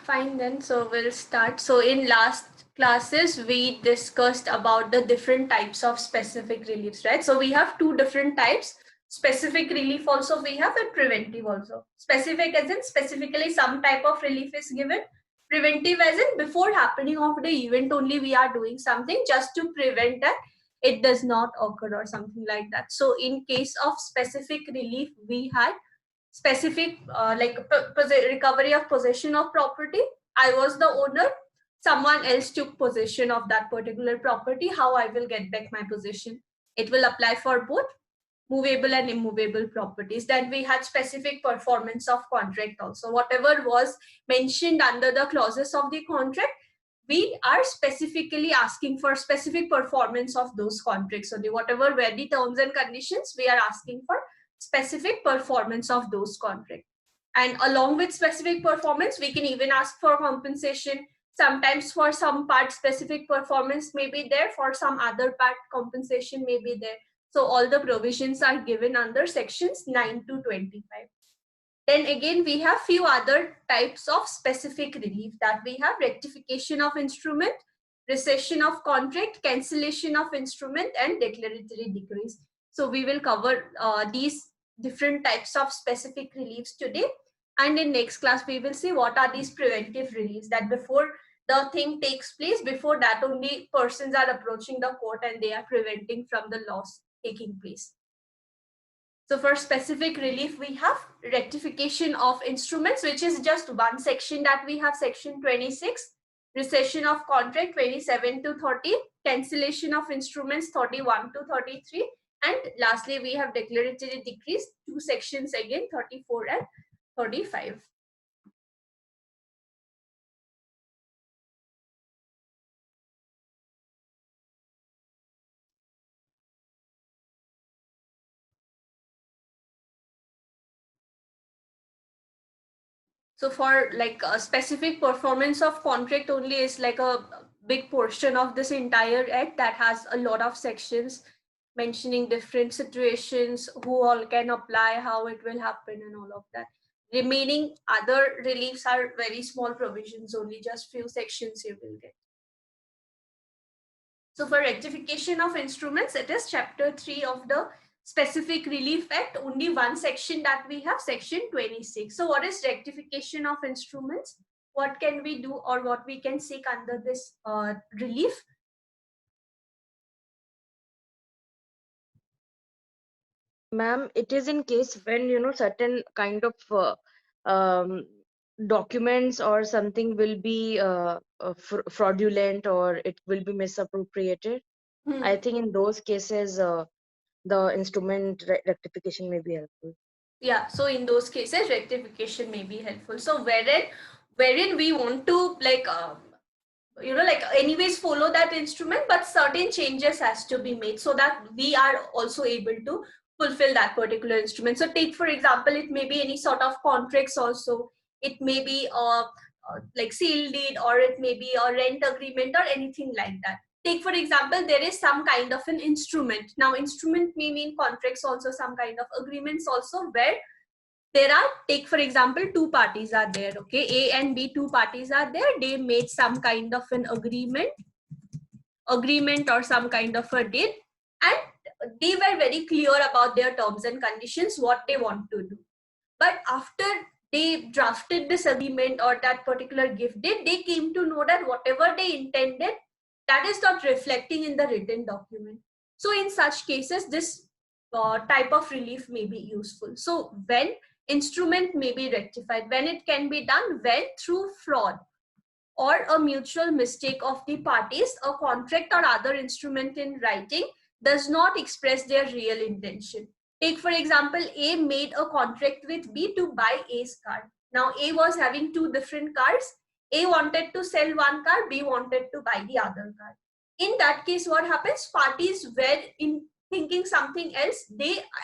Fine then, so we'll start. So in last classes, we discussed about the different types of specific reliefs, right? So we have two different types. Specific relief also we have and preventive also. Specific as in specifically some type of relief is given. Preventive as in before happening of the event only we are doing something just to prevent that it does not occur or something like that. So in case of specific relief, we had specific recovery of possession of property. I was the owner, someone else took possession of that particular property. How I will get back my possession? It will apply for both movable and immovable properties. Then we had specific performance of contract also. Whatever was mentioned under the clauses of the contract, we are specifically asking for specific performance of those contracts. So the whatever were the terms and conditions, we are asking for specific performance of those contracts. And along with specific performance, we can even ask for compensation. Sometimes for some part specific performance may be there, for some other part compensation may be there. So all the provisions are given under sections 9 to 25. Then again, we have few other types of specific relief that we have: rectification of instrument, rescission of contract, cancellation of instrument, and declaratory decrees. So we will cover these different types of specific reliefs today. And in next class, we will see what are these preventive reliefs, that before the thing takes place, before that only persons are approaching the court and they are preventing from the loss taking place. So for specific relief, we have rectification of instruments, which is just one section that we have, section 26, rescission of contract 27 to 30, cancellation of instruments 31 to 33, and lastly we have declaratory decrees, two sections again, 34 and 35. So for like a specific performance of contract only is like a big portion of this entire act that has a lot of sections mentioning different situations, who all can apply, how it will happen, and all of that. Remaining other reliefs are very small provisions, only just few sections you will get. So for rectification of instruments, it is chapter 3 of the Specific Relief Act, only one section that we have, section 26. So what is rectification of instruments? What can we do or what we can seek under this relief? Ma'am, it is in case when certain kind of um, documents or something will be fraudulent or it will be misappropriated. I think in those cases the instrument rectification may be helpful. Yeah, so in those cases rectification may be helpful. So wherein we want to like like anyways follow that instrument, but certain changes has to be made so that we are also able to fulfill that particular instrument. So take for example, it may be any sort of contracts also, it may be like sale deed, or it may be a rent agreement or anything like that. Take for example, there is some kind of an instrument. Now instrument may mean contracts also, some kind of agreements also, where there are, take for example, two parties are there, okay, A and B, two parties are there, they made some kind of an agreement or some kind of a deal, and they were very clear about their terms and conditions, what they want to do. But after they drafted this agreement or that particular gift deed, they came to know that whatever they intended, that is not reflecting in the written document. So in such cases, this type of relief may be useful. So when instrument may be rectified, when it can be done, when through fraud or a mutual mistake of the parties, a contract or other instrument in writing does not express their real intention. Take for example, A made a contract with B to buy A's car. Now A was having two different cars. A wanted to sell one car, B wanted to buy the other car. In that case, what happens? Parties were in thinking something else,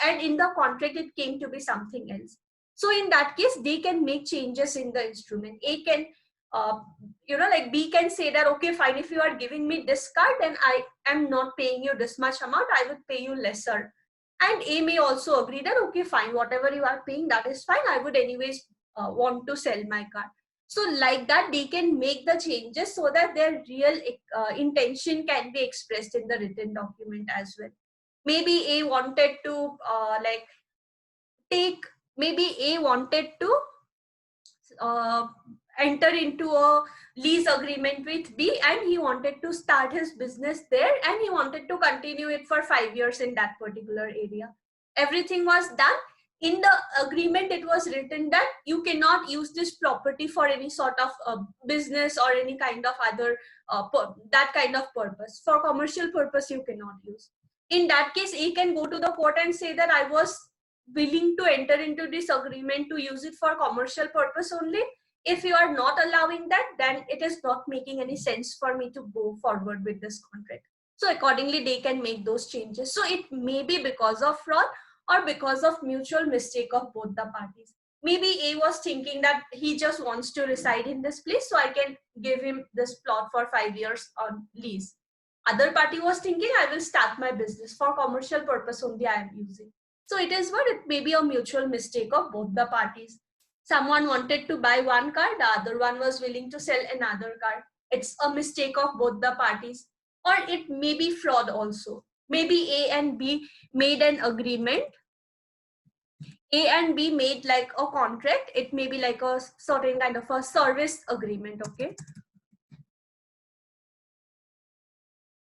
and in the contract it came to be something else. So in that case, they can make changes in the instrument. A can like B can say that, okay, fine, if you are giving me this card, then I am not paying you this much amount, I would pay you lesser. And A may also agree that, okay, fine, whatever you are paying, that is fine, I would anyways want to sell my car. So like that, they can make the changes so that their real intention can be expressed in the written document as well. Maybe A wanted to maybe A wanted to uh, enter into a lease agreement with B, and he wanted to start his business there, and he wanted to continue it for 5 years in that particular area. Everything was done. In the agreement, it was written that you cannot use this property for any sort of business or any kind of other that kind of purpose. For commercial purpose, you cannot use. In that case, he can go to the court and say that I was willing to enter into this agreement to use it for commercial purpose only. If you are not allowing that, then it is not making any sense for me to go forward with this contract. So accordingly, they can make those changes. So it may be because of fraud or because of mutual mistake of both the parties. Maybe A was thinking that he just wants to reside in this place, so I can give him this plot for 5 years on lease. Other party was thinking, I will start my business for commercial purpose only, I am using. So it is what, it may be a mutual mistake of both the parties. Someone wanted to buy one car, the other one was willing to sell another car. It's a mistake of both the parties. Or it may be fraud also. Maybe A and B made an agreement. A and B made like a contract. It may be like a certain kind of a service agreement, okay?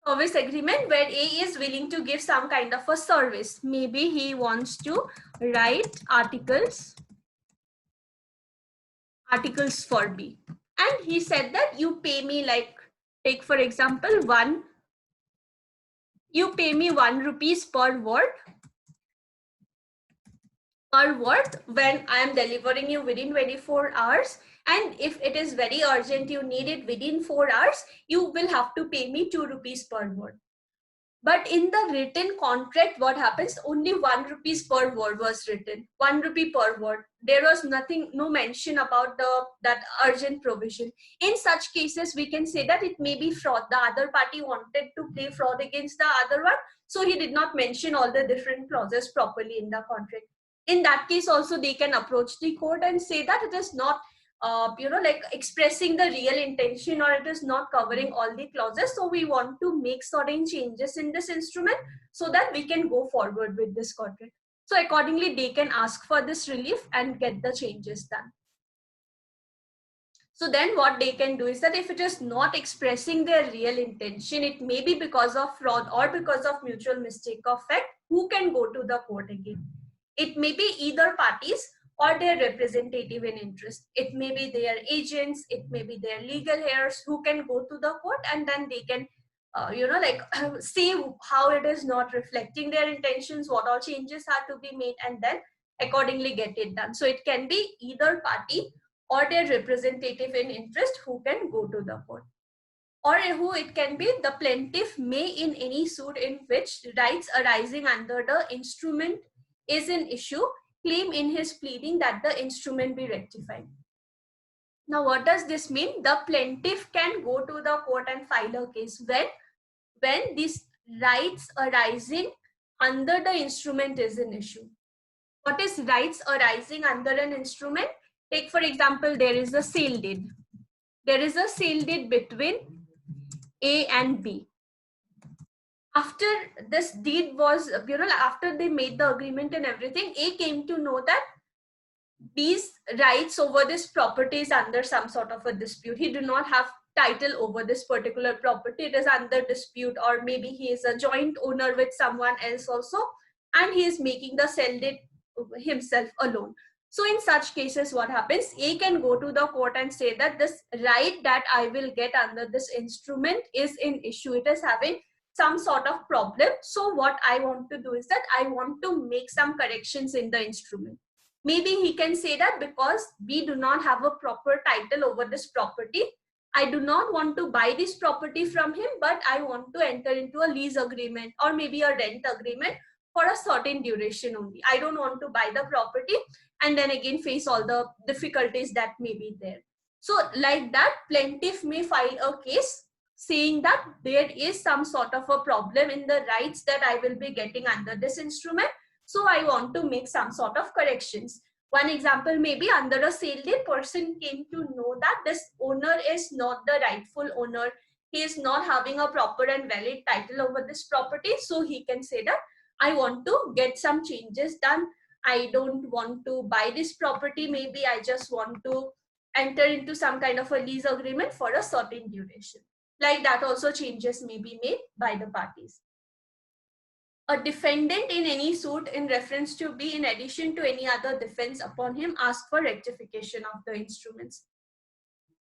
Service agreement where A is willing to give some kind of a service. Maybe he wants to write articles for B. And he said that you pay me, like, take for example, you pay me 1 rupees per word when I am delivering you within 24 hours. And if it is very urgent, you need it within 4 hours, you will have to pay me 2 rupees per word. But in the written contract, what happens? Only 1 rupees per word was written. 1 rupee per word. There was nothing, no mention about that urgent provision. In such cases, we can say that it may be fraud. The other party wanted to play fraud against the other one, so he did not mention all the different clauses properly in the contract. In that case, also they can approach the court and say that it is not like expressing the real intention, or it is not covering all the clauses. So we want to make certain changes in this instrument so that we can go forward with this contract. So accordingly, they can ask for this relief and get the changes done. So then what they can do is that if it is not expressing their real intention, it may be because of fraud or because of mutual mistake of fact, who can go to the court again? It may be either parties or their representative in interest. It may be their agents, it may be their legal heirs who can go to the court, and then they can see how it is not reflecting their intentions, what all changes have to be made, and then accordingly get it done. So it can be either party or their representative in interest who can go to the court. Or who it can be, the plaintiff may in any suit in which rights arising under the instrument is an issue, claim in his pleading that the instrument be rectified. Now, what does this mean? The plaintiff can go to the court and file a case when these rights arising under the instrument is an issue. What is rights arising under an instrument? Take for example, there is a sale deed. There is a sale deed between A and B. After this deed was, after they made the agreement and everything, A came to know that these rights over this property is under some sort of a dispute. He do not have title over this particular property. It is under dispute, or maybe he is a joint owner with someone else also, and he is making the sale deed himself alone. So in such cases, what happens? A can go to the court and say that this right that I will get under this instrument is in issue. It is having some sort of problem. So what I want to do is that I want to make some corrections in the instrument. Maybe he can say that because we do not have a proper title over this property, I do not want to buy this property from him, but I want to enter into a lease agreement or maybe a rent agreement for a certain duration only. I don't want to buy the property and then again face all the difficulties that may be there. So like that, plaintiff may file a case saying that there is some sort of a problem in the rights that I will be getting under this instrument. So I want to make some sort of corrections. One example may be under a sale deed, person came to know that this owner is not the rightful owner. He is not having a proper and valid title over this property. So he can say that I want to get some changes done. I don't want to buy this property. Maybe I just want to enter into some kind of a lease agreement for a certain duration. Like that also changes may be made by the parties. A defendant in any suit in reference to B, in addition to any other defense upon him, ask for rectification of the instruments.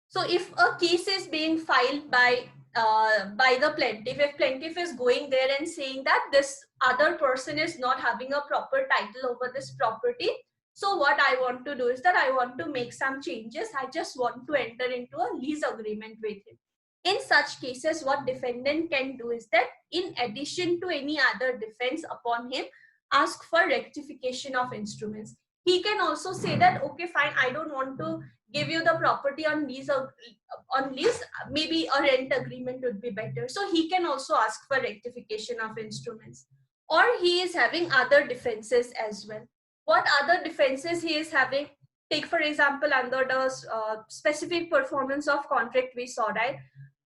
So if a case is being filed by the plaintiff, if plaintiff is going there and saying that this other person is not having a proper title over this property, so what I want to do is that I want to make some changes. I just want to enter into a lease agreement with him. In such cases, what defendant can do is that in addition to any other defense upon him, ask for rectification of instruments. He can also say that, okay, fine, I don't want to give you the property on lease, maybe a rent agreement would be better. So he can also ask for rectification of instruments. Or he is having other defenses as well. What other defenses he is having? Take for example, under the specific performance of contract we saw, right?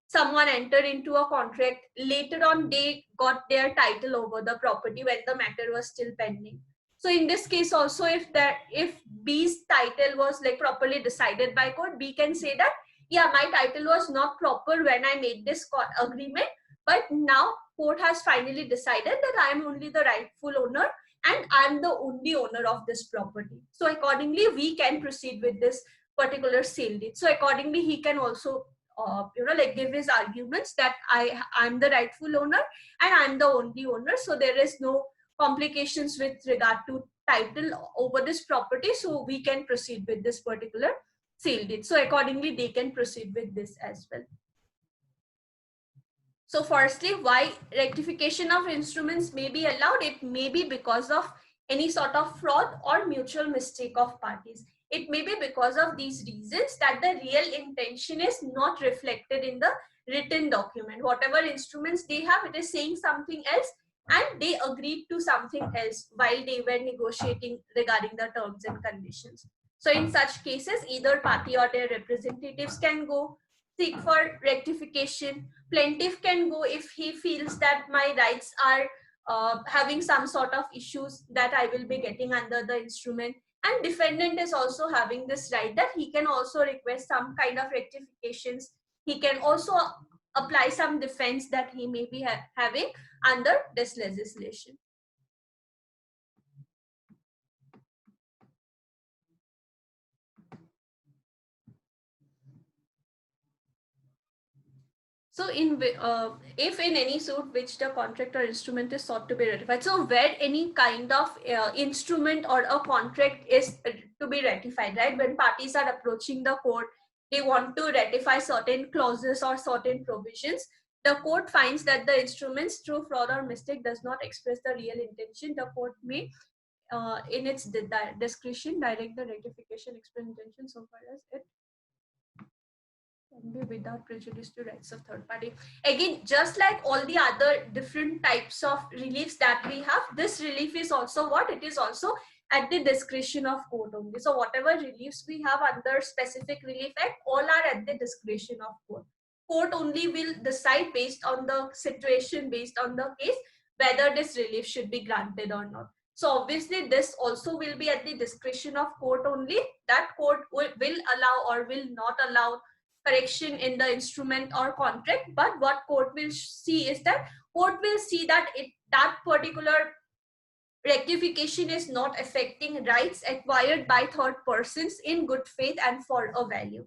Someone entered into a contract, later on they got their title over the property when the matter was still pending. So in this case also, if B's title was like properly decided by court, B can say that, yeah, my title was not proper when I made this agreement, but now court has finally decided that I am only the rightful owner and I am the only owner of this property. So accordingly, we can proceed with this particular sale deed. So accordingly, he can also like give his arguments that I'm the rightful owner and I'm the only owner. So there is no complications with regard to title over this property. So we can proceed with this particular sale deed. So accordingly, they can proceed with this as well. So firstly, why rectification of instruments may be allowed? It may be because of any sort of fraud or mutual mistake of parties. It may be because of these reasons that the real intention is not reflected in the written document. Whatever instruments they have, it is saying something else and they agreed to something else while they were negotiating regarding the terms and conditions. So in such cases, either party or their representatives can go seek for rectification. Plaintiff can go if he feels that my rights are having some sort of issues that I will be getting under the instrument. And defendant is also having this right that he can also request some kind of rectifications. He can also apply some defense that he may be having under this legislation. So if in any suit which the contract or instrument is sought to be ratified, so where any kind of instrument or a contract is to be ratified, right? When parties are approaching the court, they want to ratify certain clauses or certain provisions. The court finds that the instruments through fraud or mistake does not express the real intention. The court may, in its discretion, direct the ratification express intention so far as it can be without prejudice to rights of third party. Again, just like all the other different types of reliefs that we have, this relief is also what? It is also at the discretion of court only. So whatever reliefs we have under specific relief act, all are at the discretion of court. Court only will decide based on the situation, based on the case, whether this relief should be granted or not. So obviously this also will be at the discretion of court only, that court will allow or will not allow correction in the instrument or contract. But what court will see is that court will see that that particular rectification is not affecting rights acquired by third persons in good faith and for a value.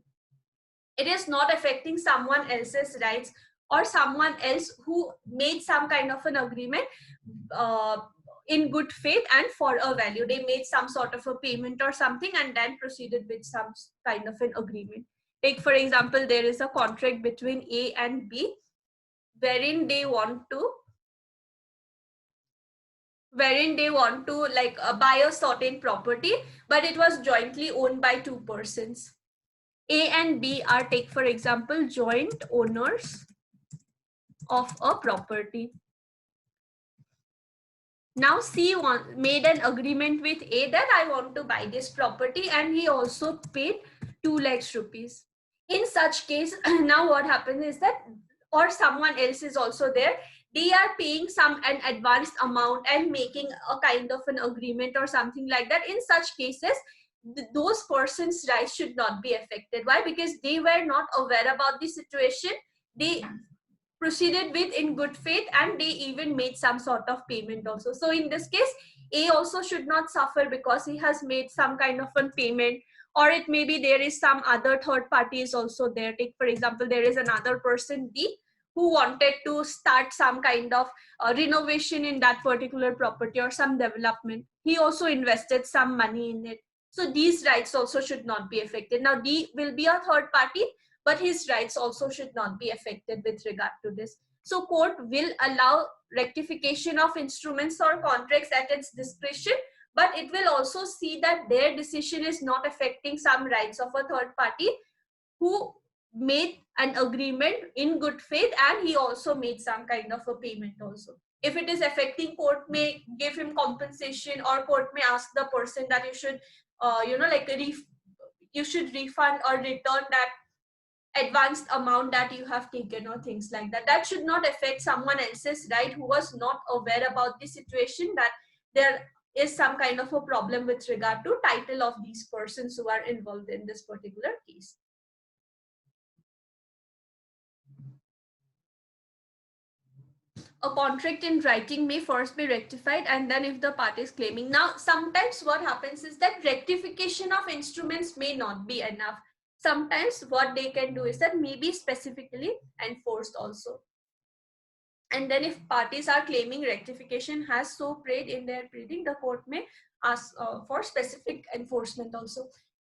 It is not affecting someone else's rights or someone else who made some kind of an agreement in good faith and for a value. They made some sort of a payment or something and then proceeded with some kind of an agreement. Take for example, there is a contract between A and B wherein they want to like buy a certain property, but it was jointly owned by two persons. A and B are, take for example, joint owners of a property. Now C made an agreement with A that I want to buy this property, and he also paid 2 lakhs rupees. In such case, now what happens is that, or someone else is also there, they are paying an advanced amount and making a kind of an agreement or something like that. In such cases, those persons' rights should not be affected. Why? Because they were not aware about the situation. They proceeded with in good faith, and they even made some sort of payment also. So in this case, A also should not suffer because he has made some kind of a payment, or it may be there is some other third party is also there. Take for example, there is another person D who wanted to start some kind of renovation in that particular property or some development. He also invested some money in it. So these rights also should not be affected. Now D will be a third party, but his rights also should not be affected with regard to this. So court will allow rectification of instruments or contracts at its discretion, but it will also see that their decision is not affecting some rights of a third party who made an agreement in good faith, and he also made some kind of a payment also. If it is affecting, court may give him compensation, or court may ask the person that you should you should refund or return that advanced amount that you have taken or things like that. That should not affect someone else's right who was not aware about the situation, that there is some kind of a problem with regard to title of these persons who are involved in this particular case. A contract in writing may first be rectified, and then if the party is claiming. Now sometimes what happens is that rectification of instruments may not be enough. Sometimes what they can do is that maybe specifically enforced also. And then if parties are claiming rectification has so prayed in their pleading, the court may ask for specific enforcement also.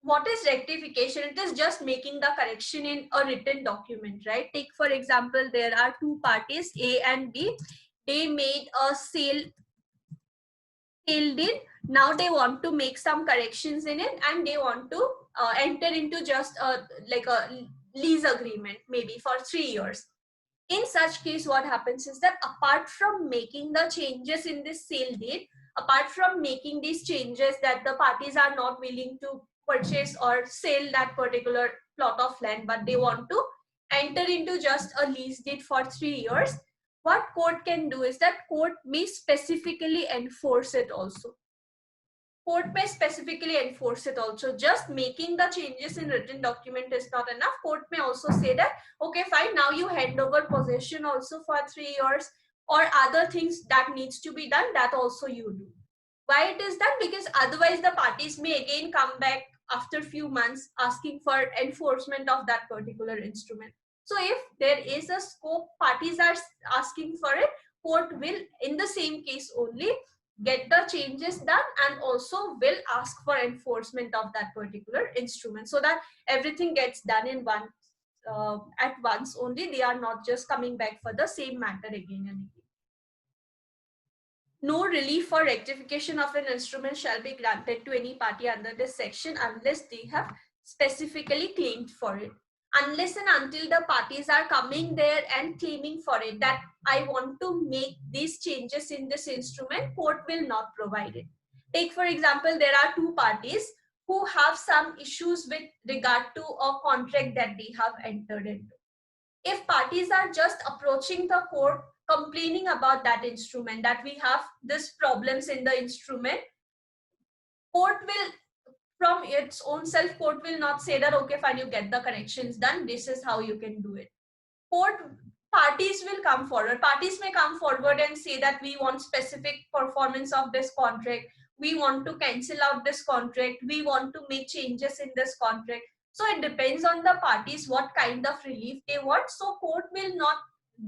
What is rectification? It is just making the correction in a written document, right? Take for example, there are two parties, A and B. They made a sale deal. Now they want to make some corrections in it, and they want to enter into just like a lease agreement, maybe for 3 years. In such case, what happens is that apart from making the changes in this sale date, apart from making these changes that the parties are not willing to purchase or sell that particular plot of land, but they want to enter into just a lease deed for 3 years, what court can do is that court may specifically enforce it also. Court may specifically enforce it also. Just making the changes in written document is not enough. Court may also say that, okay, fine, now you hand over possession also for 3 years, or other things that needs to be done, that also you do. Why it is done? Because otherwise the parties may again come back after few months asking for enforcement of that particular instrument. So if there is a scope, parties are asking for it, court will, in the same case only, get the changes done, and also will ask for enforcement of that particular instrument, so that everything gets done in one at once only. They are not just coming back for the same matter again and again. No relief for rectification of an instrument shall be granted to any party under this section unless they have specifically claimed for it. Unless and until the parties are coming there and claiming for it, that I want to make these changes in this instrument, court will not provide it. Take for example, there are two parties who have some issues with regard to a contract that they have entered into. If parties are just approaching the court complaining about that instrument, that we have this problems in the instrument, court will, from its own self, court will not say that, okay, fine, you get the corrections done, this is how you can do it. Court, parties will come forward. Parties may come forward and say that we want specific performance of this contract, we want to cancel out this contract, we want to make changes in this contract. So it depends on the parties what kind of relief they want. So court will not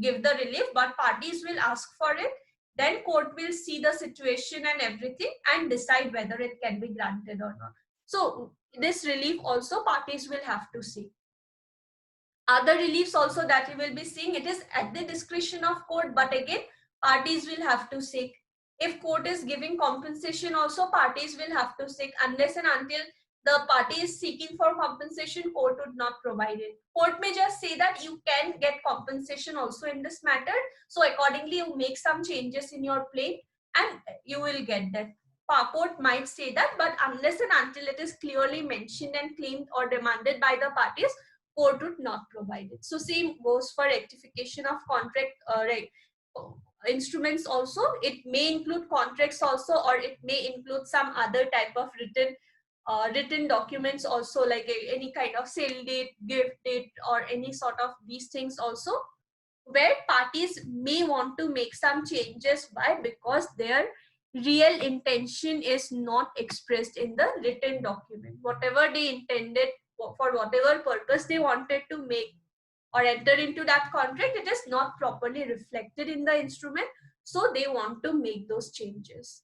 give the relief, but parties will ask for it. Then court will see the situation and everything and decide whether it can be granted or not. So this relief also parties will have to see. Other reliefs also that you will be seeing, it is at the discretion of court, but again parties will have to seek. If court is giving compensation also, parties will have to seek. Unless and until the party is seeking for compensation, court would not provide it. Court may just say that you can get compensation also in this matter, so accordingly you make some changes in your plate, and you will get that. Court might say that, but unless and until it is clearly mentioned and claimed or demanded by the parties, court would not provide it. So same goes for rectification of contract instruments also. It may include contracts also, or it may include some other type of written documents also, like any kind of sale date, gift date, or any sort of these things also, where parties may want to make some changes. Why? Because their real intention is not expressed in the written document. Whatever they intended, for whatever purpose they wanted to make or enter into that contract, it is not properly reflected in the instrument, so they want to make those changes.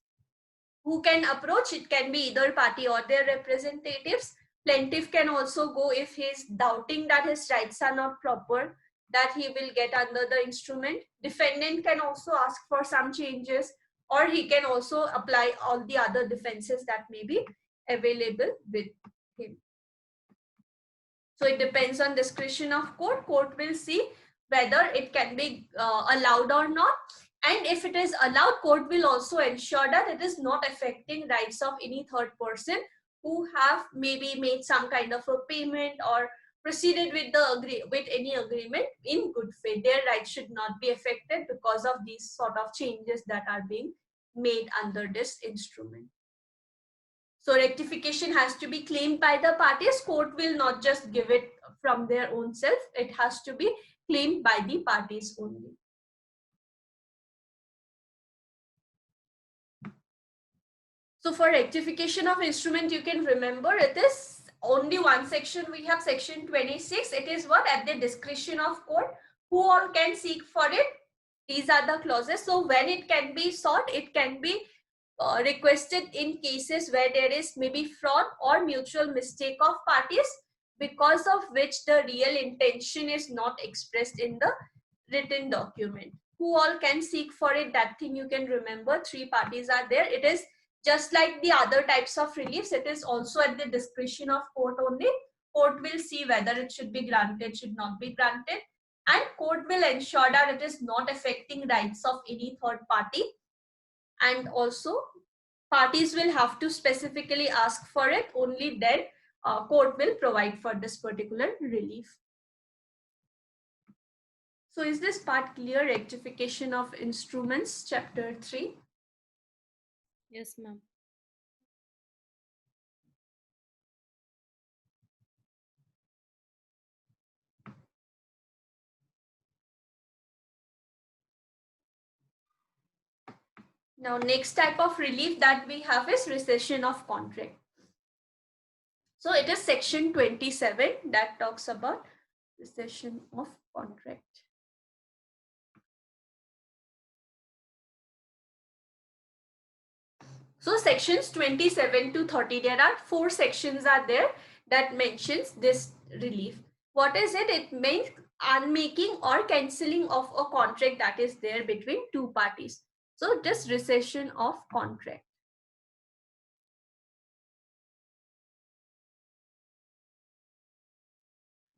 Who can approach? It can be either party or their representatives. Plaintiff can also go if he is doubting that his rights are not proper, that he will get under the instrument. Defendant can also ask for some changes, or he can also apply all the other defenses that may be available with him. So it depends on discretion of court. Court will see whether it can be allowed or not. And if it is allowed, court will also ensure that it is not affecting rights of any third person who have maybe made some kind of a payment or proceeded with any agreement in good faith. Their rights should not be affected because of these sort of changes that are being made under this instrument. So rectification has to be claimed by the parties. Court will not just give it from their own self. It has to be claimed by the parties only. So for rectification of instrument, you can remember it is only one section. We have section 26. It is what? At the discretion of court. Who all can seek for it? These are the clauses. So when it can be sought, it can be requested in cases where there is maybe fraud or mutual mistake of parties, because of which the real intention is not expressed in the written document. Who all can seek for it? That thing you can remember. 3 parties are there. It is just like the other types of reliefs. It is also at the discretion of court only. Court will see whether it should be granted, should not be granted, and court will ensure that it is not affecting rights of any third party. And also parties will have to specifically ask for it. Only then court will provide for this particular relief. So is this part clear? Rectification of instruments, chapter 3. Yes, ma'am. Now, next type of relief that we have is rescission of contract. So it is section 27 that talks about rescission of contract. So sections 27 to 30, there are 4 sections are there that mentions this relief. What is it? It means unmaking or cancelling of a contract that is there between 2 parties. So just rescission of contract.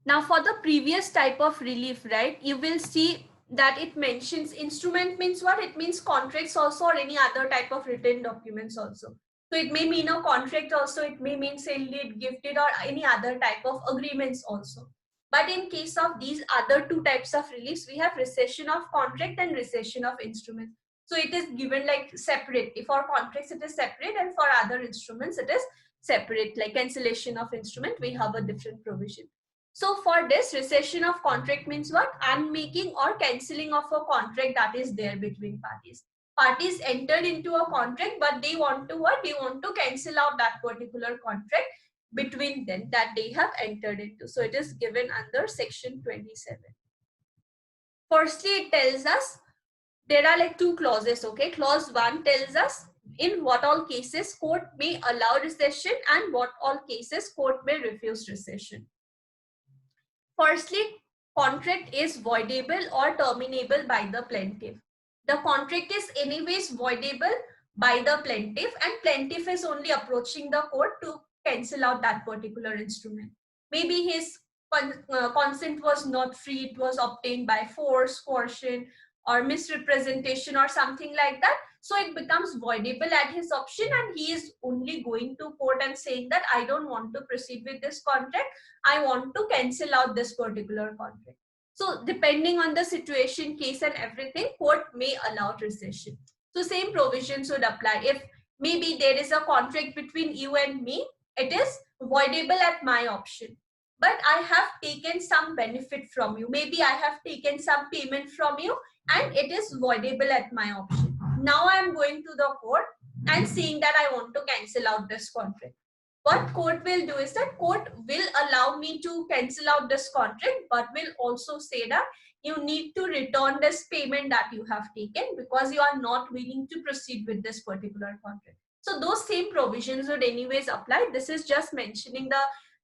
Now for the previous type of relief, right, you will see that it mentions instrument means what? It means contracts also, or any other type of written documents also. So it may mean a contract also, it may mean sale deed, gifted, or any other type of agreements also. But in case of these other 2 types of reliefs, we have rescission of contract and rescission of instruments. So it is given like separate. For contracts it is separate, and for other instruments it is separate. Like cancellation of instrument, we have a different provision. So for this, rescission of contract means what? Unmaking or cancelling of a contract that is there between parties. Parties entered into a contract, but they want to what? They want to cancel out that particular contract between them that they have entered into. So it is given under section 27. Firstly, it tells us there are like 2 clauses, okay? Clause 1 tells us in what all cases court may allow rescission and what all cases court may refuse rescission. Firstly, contract is voidable or terminable by the plaintiff. The contract is anyways voidable by the plaintiff, and plaintiff is only approaching the court to cancel out that particular instrument. Maybe his consent was not free, it was obtained by force, coercion, or misrepresentation or something like that. So it becomes voidable at his option, and he is only going to court and saying that I don't want to proceed with this contract. I want to cancel out this particular contract. So depending on the situation, case and everything, court may allow rescission. So same provisions would apply. If maybe there is a contract between you and me, it is voidable at my option. But I have taken some benefit from you. Maybe I have taken some payment from you and it is voidable at my option. Now I am going to the court and saying that I want to cancel out this contract. What court will do is that court will allow me to cancel out this contract, but will also say that you need to return this payment that you have taken because you are not willing to proceed with this particular contract. So those same provisions would anyways apply. This is just mentioning the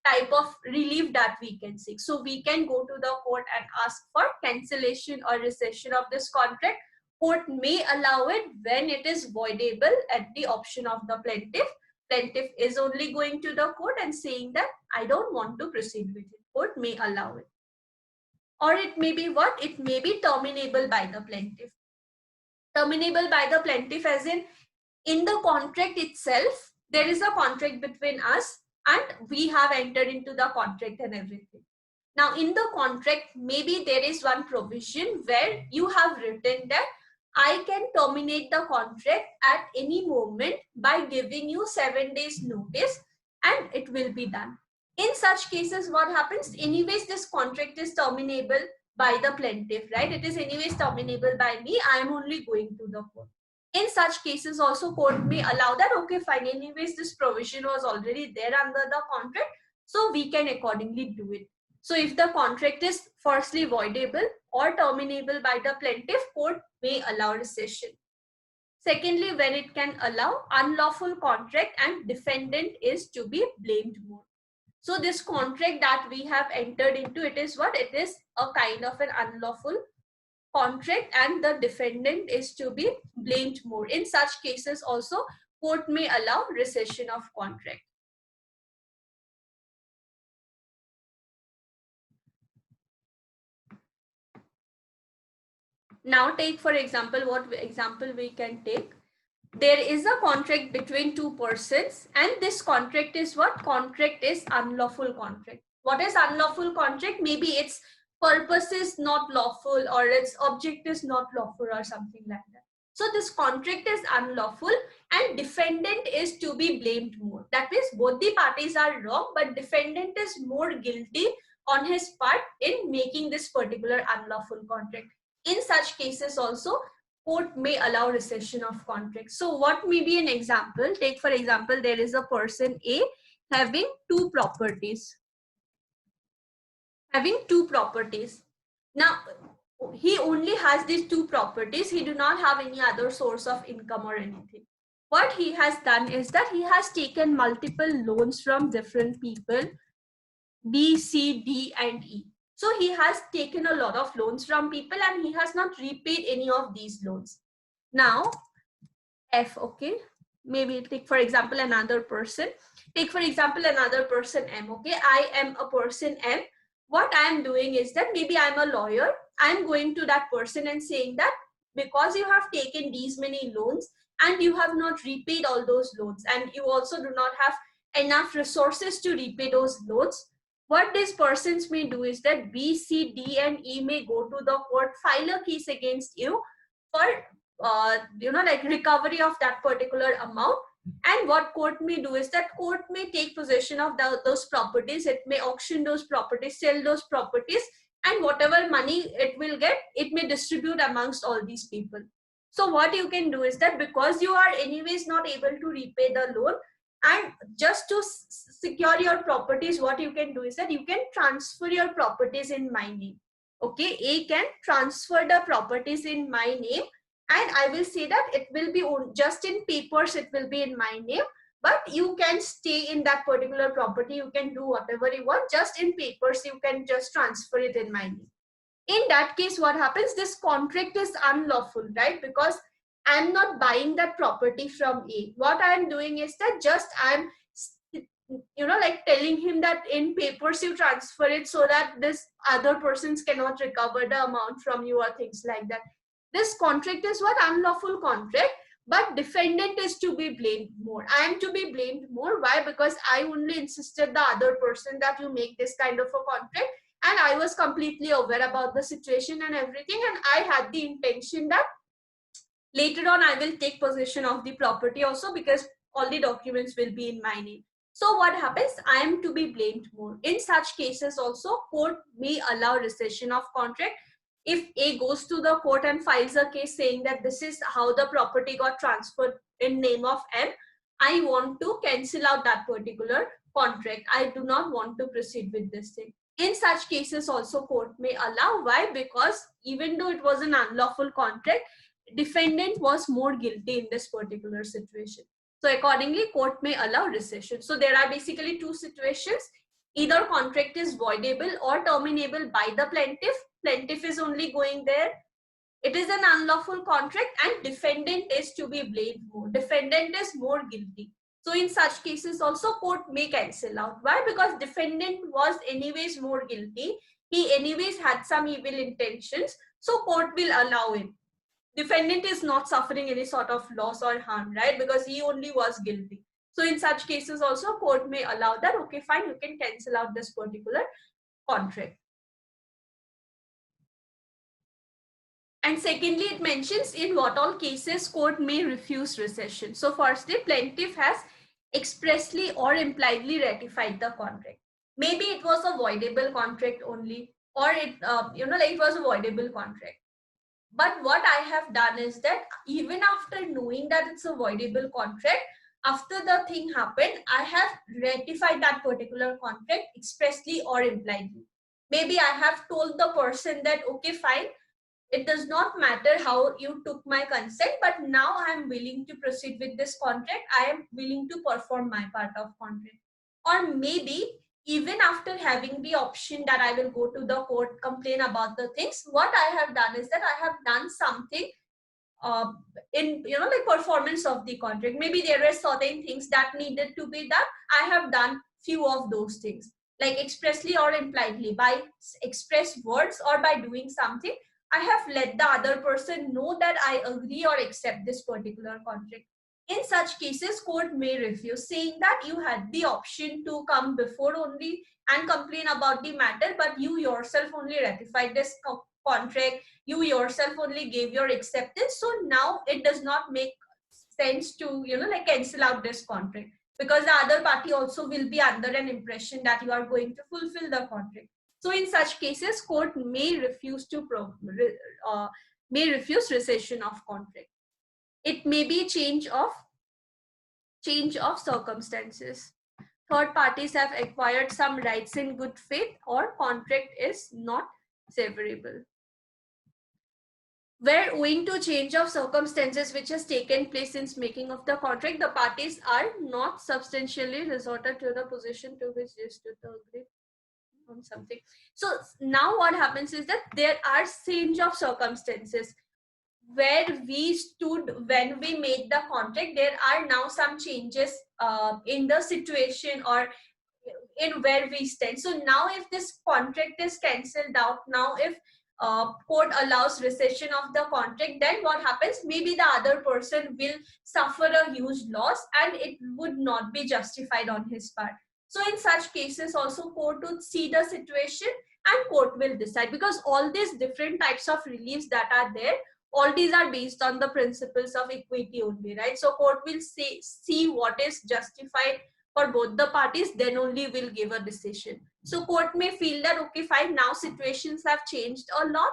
type of relief that we can seek. So we can go to the court and ask for cancellation or rescission of this contract. Court may allow it when it is voidable at the option of the plaintiff. Plaintiff is only going to the court and saying that I don't want to proceed with it. Court may allow it. Or it may be what? It may be terminable by the plaintiff. Terminable by the plaintiff as in the contract itself, there is a contract between us and we have entered into the contract and everything. Now in the contract, maybe there is one provision where you have written that I can terminate the contract at any moment by giving you 7 days notice and it will be done. In such cases, what happens? Anyways, this contract is terminable by the plaintiff, right? It is anyways terminable by me. I am only going to the court. In such cases also court may allow that, okay, fine, anyways, this provision was already there under the contract, so we can accordingly do it. So if the contract is firstly voidable or terminable by the plaintiff, court may allow rescission. Secondly, when it can allow unlawful contract and defendant is to be blamed more. So this contract that we have entered into, it is what? It is a kind of an unlawful contract and the defendant is to be blamed more. In such cases also, court may allow rescission of contract. Now take for example, what example we can take. There is a contract between two persons and this contract is what? Contract is unlawful contract. What is unlawful contract? Maybe its purpose is not lawful or its object is not lawful or something like that. So this contract is unlawful and defendant is to be blamed more. That means both the parties are wrong, but defendant is more guilty on his part in making this particular unlawful contract. In such cases also, court may allow rescission of contract. So what may be an example? Take for example, there is a person A having two properties. Now, he only has these two properties. He do not have any other source of income or anything. What he has done is that he has taken multiple loans from different people, B, C, D, and E. So he has taken a lot of loans from people and he has not repaid any of these loans. Now, F, okay, maybe take for example another person. Take for example another person M, okay, I am a person M. What I am doing is that maybe I'm a lawyer. I'm going to that person and saying that because you have taken these many loans and you have not repaid all those loans and you also do not have enough resources to repay those loans, what these persons may do is that B, C, D, and E may go to the court, file a case against you for, like recovery of that particular amount. And what court may do is that court may take possession of those properties. It may auction those properties, sell those properties, and whatever money it will get, it may distribute amongst all these people. So what you can do is that because you are anyways not able to repay the loan, and just to secure your properties, what you can do is that you can transfer your properties in my name. Okay, A can transfer the properties in my name and I will say that it will be just in papers, it will be in my name, but you can stay in that particular property. You can do whatever you want, just in papers, you can just transfer it in my name. In that case, what happens? This contract is unlawful, right? Because I'm not buying that property from A. What I'm doing is that just I'm, like telling him that in papers you transfer it so that this other persons cannot recover the amount from you or things like that. This contract is what? Unlawful contract. but defendant is to be blamed more. I am to be blamed more. Why? Because I only insisted the other person that you make this kind of a contract, and I was completely aware about the situation and everything, and I had the intention that later on I will take possession of the property also, because all the documents will be in my name. So what happens? I am to be blamed more. In such cases also, court may allow rescission of contract. If A goes to the court and files a case saying that this is how the property got transferred in name of M, I want to cancel out that particular contract. I do not want to proceed with this thing. In such cases also, court may allow. Why? Because even though it was an unlawful contract, defendant was more guilty in this particular situation. So accordingly, court may allow rescission. So there are basically two situations. Either contract is voidable or terminable by the plaintiff. Plaintiff is only going there. It is an unlawful contract and defendant is to be blamed more. Defendant is more guilty. So in such cases also, court may cancel out. Why? Because defendant was anyways more guilty. He anyways had some evil intentions. So court will allow it. Defendant is not suffering any sort of loss or harm, right? Because he only was guilty. So in such cases also, court may allow that, okay, fine, you can cancel out this particular contract. And secondly, it mentions in what all cases court may refuse rescission. So firstly, plaintiff has expressly or impliedly ratified the contract. Maybe it was a voidable contract only, or it, it was a voidable contract. But what I have done is that even after knowing that it's a voidable contract, after the thing happened, I have ratified that particular contract expressly or impliedly. Maybe I have told the person that, okay, fine, it does not matter how you took my consent, but now I am willing to proceed with this contract. I am willing to perform my part of contract. Or maybe even after having the option that I will go to the court, complain about the things, what I have done is that I have done something in performance of the contract. Maybe there were certain things that needed to be done. I have done few of those things, like expressly or impliedly, by express words or by doing something. I have let the other person know that I agree or accept this particular contract. In such cases, court may refuse, saying that you had the option to come before only and complain about the matter, but you yourself only ratified this contract, you yourself only gave your acceptance. So now it does not make sense to, cancel out this contract, because the other party also will be under an impression that you are going to fulfill the contract. So in such cases, court may refuse rescission of contract. It may be change of circumstances. Third parties have acquired some rights in good faith, or contract is not severable. Where owing to change of circumstances which has taken place since making of the contract, the parties are not substantially resorted to the position to which they stood to agree on something. So now what happens is that there are change of circumstances. Where we stood when we made the contract, there are now some changes in the situation or in where we stand. So now if this contract is cancelled out, now if court allows rescission of the contract, then what happens? Maybe the other person will suffer a huge loss and it would not be justified on his part. So in such cases also, court would see the situation and court will decide, because all these different types of reliefs that are there, all these are based on the principles of equity only, right? So court will see what is justified for both the parties, then only will give a decision. So court may feel that, okay, fine, now situations have changed a lot.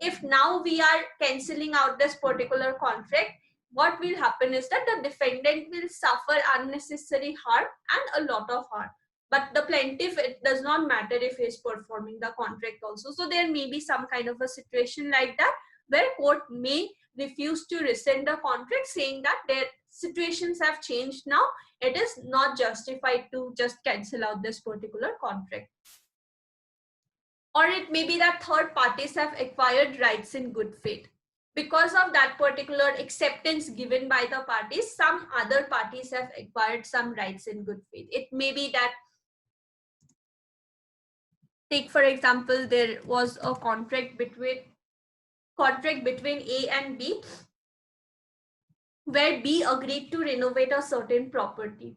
If now we are cancelling out this particular contract, what will happen is that the defendant will suffer unnecessary harm and a lot of harm. But the plaintiff, it does not matter if he is performing the contract also. So there may be some kind of a situation like that, where court may refuse to rescind the contract, saying that their situations have changed now. It is not justified to just cancel out this particular contract. Or it may be that third parties have acquired rights in good faith. Because of that particular acceptance given by the parties, some other parties have acquired some rights in good faith. It may be that, take for example, there was a contract between A and B, where B agreed to renovate a certain property.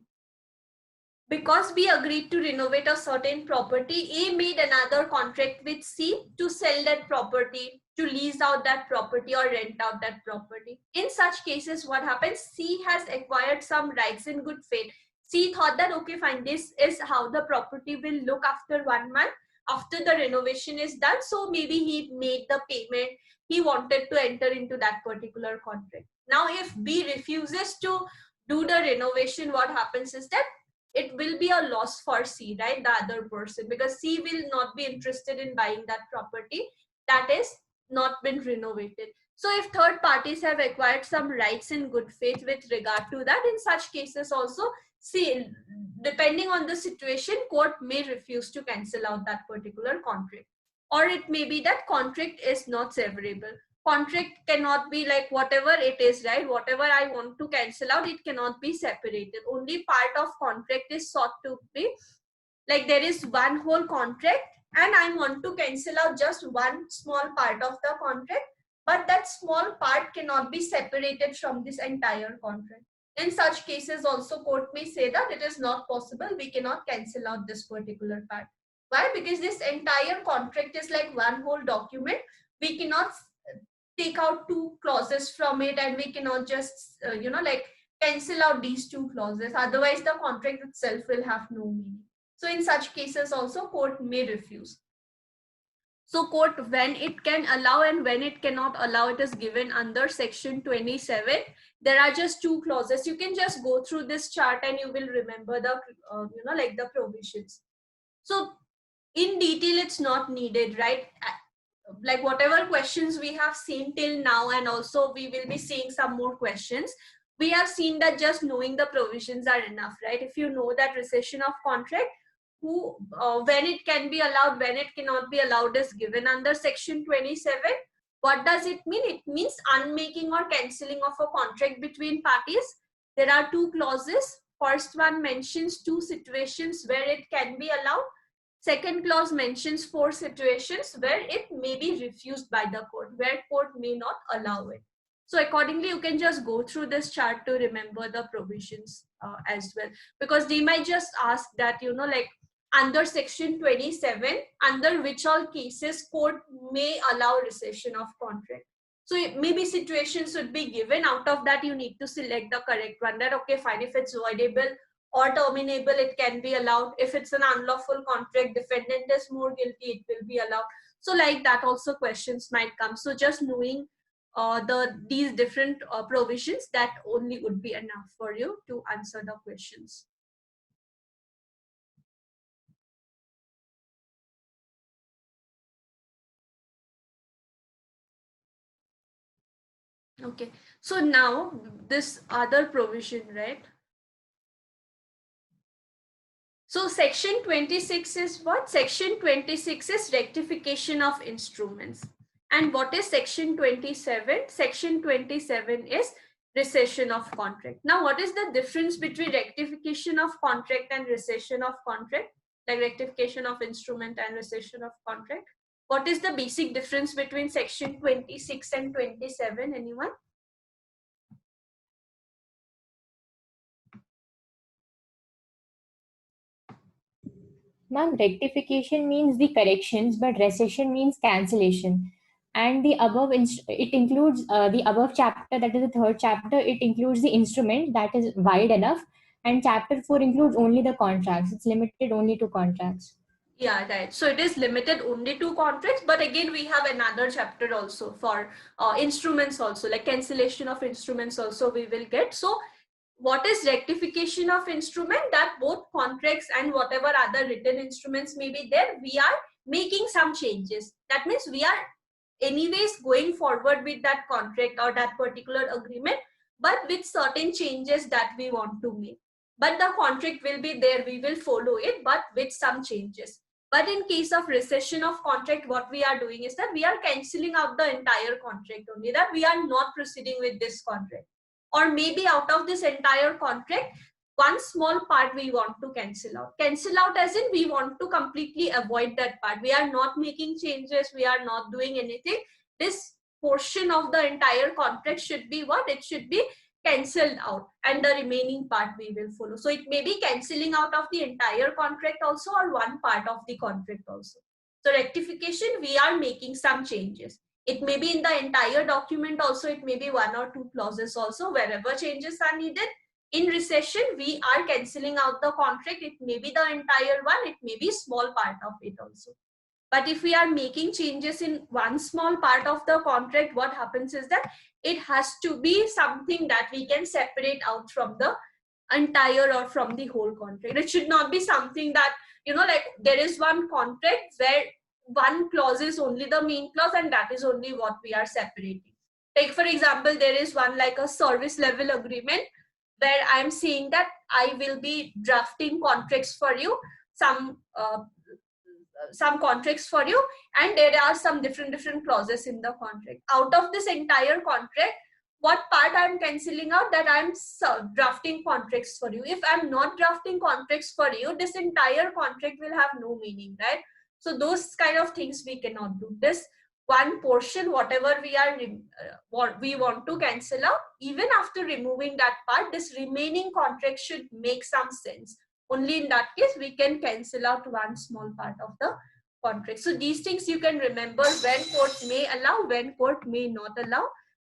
Because B agreed to renovate a certain property, A made another contract with C to sell that property, to lease out that property or rent out that property. In such cases, what happens? C has acquired some rights in good faith. C thought that, okay, fine, this is how the property will look after 1 month, after the renovation is done. So maybe he made the payment. He wanted to enter into that particular contract. Now, if B refuses to do the renovation, what happens is that it will be a loss for C, right? The other person, because C will not be interested in buying that property that is not been renovated. So if third parties have acquired some rights in good faith with regard to that, in such cases also, see, depending on the situation, court may refuse to cancel out that particular contract. Or it may be that contract is not severable. Contract cannot be like whatever it is, right? Whatever I want to cancel out, it cannot be separated. Only part of contract is sought to be like there is one whole contract and I want to cancel out just one small part of the contract, but that small part cannot be separated from this entire contract. In such cases also, court may say that it is not possible, we cannot cancel out this particular part. Why? Because this entire contract is like one whole document. We cannot take out two clauses from it, and we cannot just like cancel out these two clauses, otherwise the contract itself will have no meaning. So in such cases also, court may refuse. So court, when it can allow and when it cannot allow, it is given under section 27. There are just two clauses. You can just go through this chart and you will remember the like the provisions. So in detail it's not needed, right? Like whatever questions we have seen till now, and also we will be seeing some more questions, we have seen that just knowing the provisions are enough, right? If you know that rescission of contract, who when it can be allowed, when it cannot be allowed is given under section 27. What does it mean? It means unmaking or cancelling of a contract between parties. There are two clauses. First one mentions two situations where it can be allowed. Second clause mentions 4 situations where it may be refused by the court, where court may not allow it. So accordingly, you can just go through this chart to remember the provisions as well, because they might just ask that, like under section 27, under which all cases court may allow rescission of contract. So maybe situations should be given. Out of that, you need to select the correct one, that okay, fine, if it's voidable or terminable, it can be allowed. If it's an unlawful contract, defendant is more guilty, it will be allowed. So like that also questions might come. So just knowing these different provisions, that only would be enough for you to answer the questions. Okay, so now this other provision, right? So section 26 is what? Section 26 is rectification of instruments. And what is section 27? Section 27 is rescission of contract. Now, what is the difference between rectification of contract and rescission of contract? Like rectification of instrument and rescission of contract. What is the basic difference between section 26 and 27? Anyone? Ma'am, rectification means the corrections, but rescission means cancellation. And the above, it includes the above chapter, that is the third chapter, it includes the instrument that is wide enough. And chapter 4 includes only the contracts. It's limited only to contracts. Yeah, right. So it is limited only to contracts, but again, we have another chapter also for instruments also, like cancellation of instruments also we will get. So what is rectification of instrument? That both contracts and whatever other written instruments may be there, we are making some changes. That means we are anyways going forward with that contract or that particular agreement, but with certain changes that we want to make. But the contract will be there, we will follow it, but with some changes. But in case of rescission of contract, what we are doing is that we are cancelling out the entire contract only, that we are not proceeding with this contract. Or maybe out of this entire contract, one small part we want to cancel out. Cancel out as in we want to completely avoid that part. We are not making changes, we are not doing anything. This portion of the entire contract should be what? It should be cancelled out, and the remaining part we will follow. So it may be cancelling out of the entire contract also, or one part of the contract also. So rectification, we are making some changes. It may be in the entire document also, it may be one or two clauses also, wherever changes are needed. In recession, we are cancelling out the contract. It may be the entire one, it may be small part of it also. But if we are making changes in one small part of the contract, what happens is that it has to be something that we can separate out from the entire or from the whole contract. It should not be something that, like there is one contract where one clause is only the main clause and that is only what we are separating. Take for example, there is one like a service level agreement where I'm saying that I will be drafting contracts for you, some contracts for you, and there are some different clauses in the contract. Out of this entire contract, what part I'm cancelling out? That I'm drafting contracts for you. If I'm not drafting contracts for you, this entire contract will have no meaning, right? So those kind of things we cannot do. This one portion, whatever we are what we want to cancel out, even after removing that part, this remaining contract should make some sense. Only in that case we can cancel out one small part of the contract. So these things you can remember when court may allow, when court may not allow.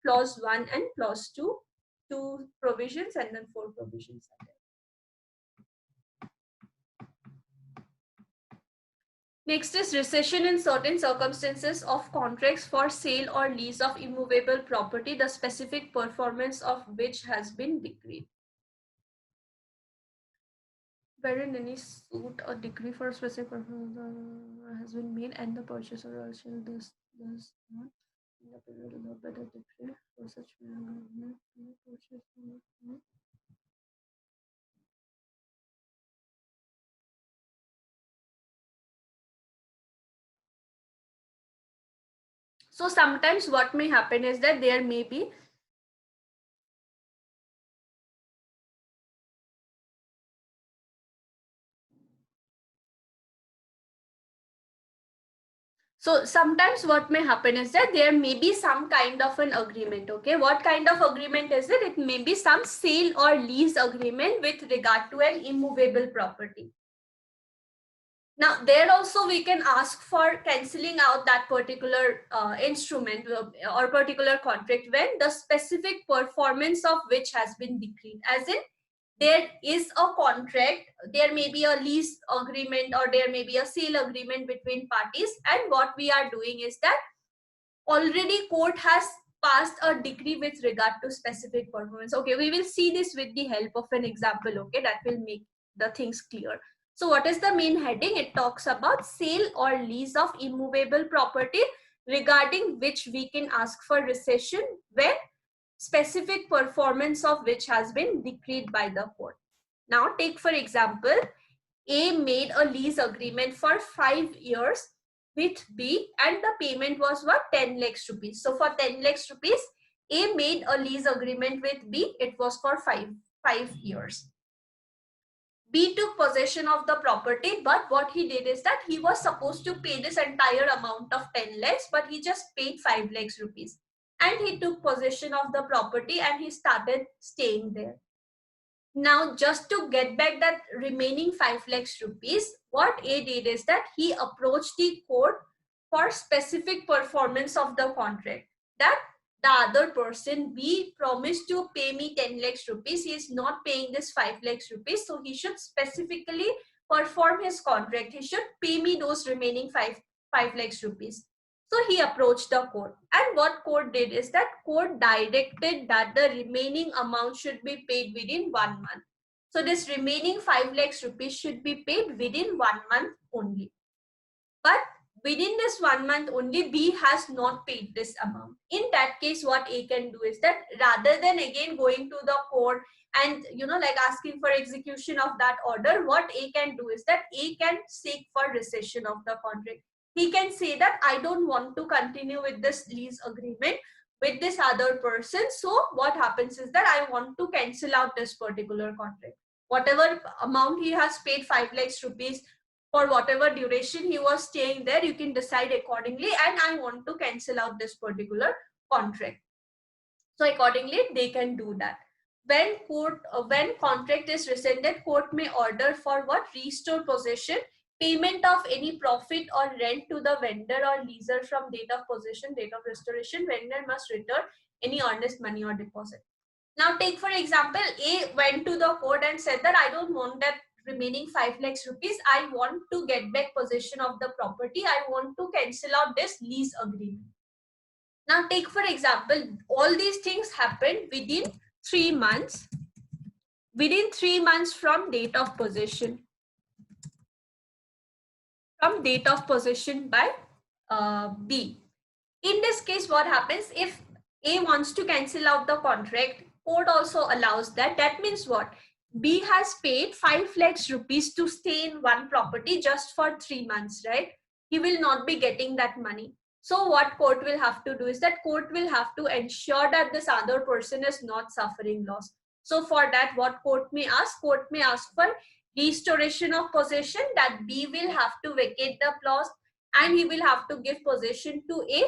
Clause 1 and clause 2, 2 provisions, and then 4 provisions are there. Next is recession in certain circumstances of contracts for sale or lease of immovable property, the specific performance of which has been decreed. Wherein any suit or decree for specific performance has been made and the purchaser shall does not in the period allowed by the decree for such purchase. So sometimes what may happen is that there may be what may happen is that there may be some kind of an agreement. Okay, what kind of agreement is it? It may be some sale or lease agreement with regard to an immovable property. Now, there also we can ask for cancelling out that particular instrument or particular contract when the specific performance of which has been decreed. As in, there is a contract, there may be a lease agreement or there may be a sale agreement between parties, and what we are doing is that already court has passed a decree with regard to specific performance. Okay, we will see this with the help of an example. Okay, that will make the things clear. So what is the main heading? It talks about sale or lease of immovable property regarding which we can ask for recession when specific performance of which has been decreed by the court. Now take for example, A made a lease agreement for 5 years with B and the payment was what? 10 lakhs rupees. So for 10 lakhs rupees, A made a lease agreement with B. It was for 5 years. B took possession of the property, but what he did is that he was supposed to pay this entire amount of 10 lakhs, but he just paid 5 lakhs rupees. And he took possession of the property and he started staying there. Now, just to get back that remaining 5 lakhs rupees, what A did is that he approached the court for specific performance of the contract. That the other person, B, promised to pay me 10 lakhs rupees. He is not paying this 5 lakhs rupees. So he should specifically perform his contract. He should pay me those remaining 5 lakhs rupees. So he approached the court, and what court did is that court directed that the remaining amount should be paid within 1 month. So this remaining 5 lakhs rupees should be paid within 1 month only. But within this 1 month only, B has not paid this amount. In that case, what A can do is that rather than again going to the court and like asking for execution of that order, what A can do is that A can seek for rescission of the contract. He can say that I don't want to continue with this lease agreement with this other person. So what happens is that I want to cancel out this particular contract. Whatever amount he has paid, 5 lakhs rupees, for whatever duration he was staying there, you can decide accordingly, and I want to cancel out this particular contract. So accordingly, they can do that. when contract is rescinded, court may order for what? Restore possession, payment of any profit or rent to the vendor or leaser from date of possession, date of restoration. Vendor must return any earnest money or deposit. Now take for example, A went to the court and said that I don't want that remaining 5 lakhs rupees. I want to get back possession of the property. I want to cancel out this lease agreement. Now take for example, all these things happened within 3 months. Within 3 months from date of possession. From date of possession by B. In this case, what happens if A wants to cancel out the contract? Court also allows that. That means what? B has paid 5 lakhs rupees to stay in one property just for 3 months, right? He will not be getting that money. So what court will have to do is that court will have to ensure that this other person is not suffering loss. So for that, what court may ask? Court may ask for restoration of possession, that B will have to vacate the plot and he will have to give possession to A,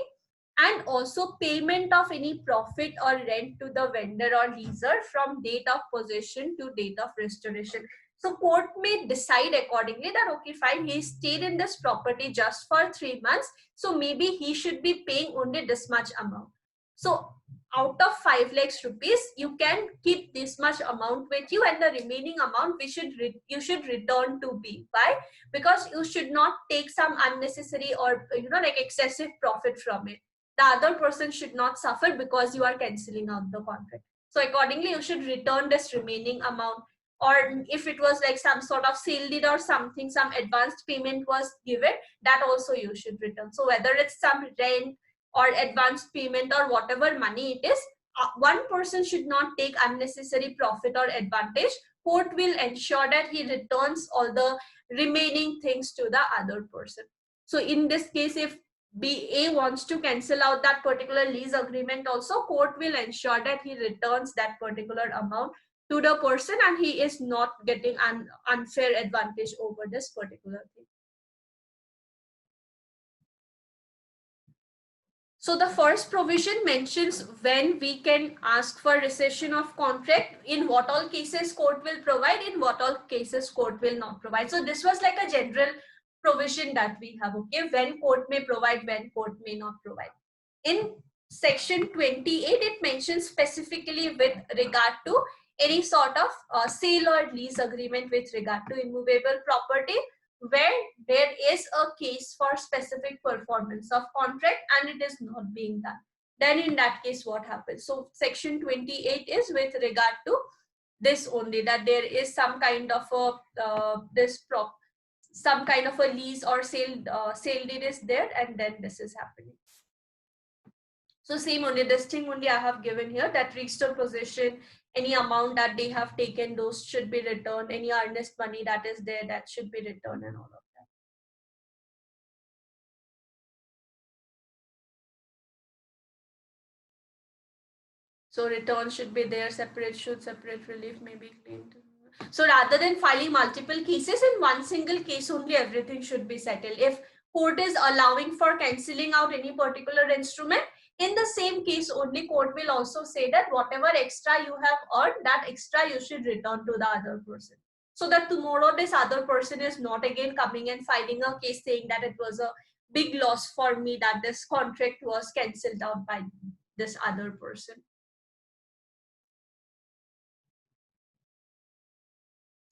and also payment of any profit or rent to the vendor or leaser from date of possession to date of restoration. So court may decide accordingly that okay fine, he stayed in this property just for 3 months, so maybe he should be paying only this much amount. So out of 5 lakhs rupees, you can keep this much amount with you, and the remaining amount you should return to B. Why? Because you should not take some unnecessary or like excessive profit from it. The other person should not suffer because you are cancelling out the contract. So accordingly, you should return this remaining amount. Or if it was like some sort of sale deed or something, some advanced payment was given, that also you should return. So whether it's some rent or advanced payment or whatever money it is, one person should not take unnecessary profit or advantage. Court will ensure that he returns all the remaining things to the other person. So in this case, if A wants to cancel out that particular lease agreement also, court will ensure that he returns that particular amount to the person and he is not getting an unfair advantage over this particular thing. So the first provision mentions when we can ask for rescission of contract, in what all cases court will provide, in what all cases court will not provide. So this was like a general provision that we have, okay, when court may provide, when court may not provide. In section 28, it mentions specifically with regard to any sort of sale or lease agreement with regard to immovable property, where there is a case for specific performance of contract and it is not being done. Then in that case, what happens? So section 28 is with regard to this only, that there is some kind of a some kind of a lease or sale deed is there, and then this is happening. So same only, this thing only I have given here, that restore possession, any amount that they have taken, those should be returned. Any earnest money that is there, that should be returned, and all of that. So return should be there, separate relief may be claimed. So rather than filing multiple cases, in one single case only everything should be settled. If court is allowing for cancelling out any particular instrument, in the same case only court will also say that whatever extra you have earned, that extra you should return to the other person. So that tomorrow this other person is not again coming and filing a case saying that it was a big loss for me that this contract was cancelled out by this other person.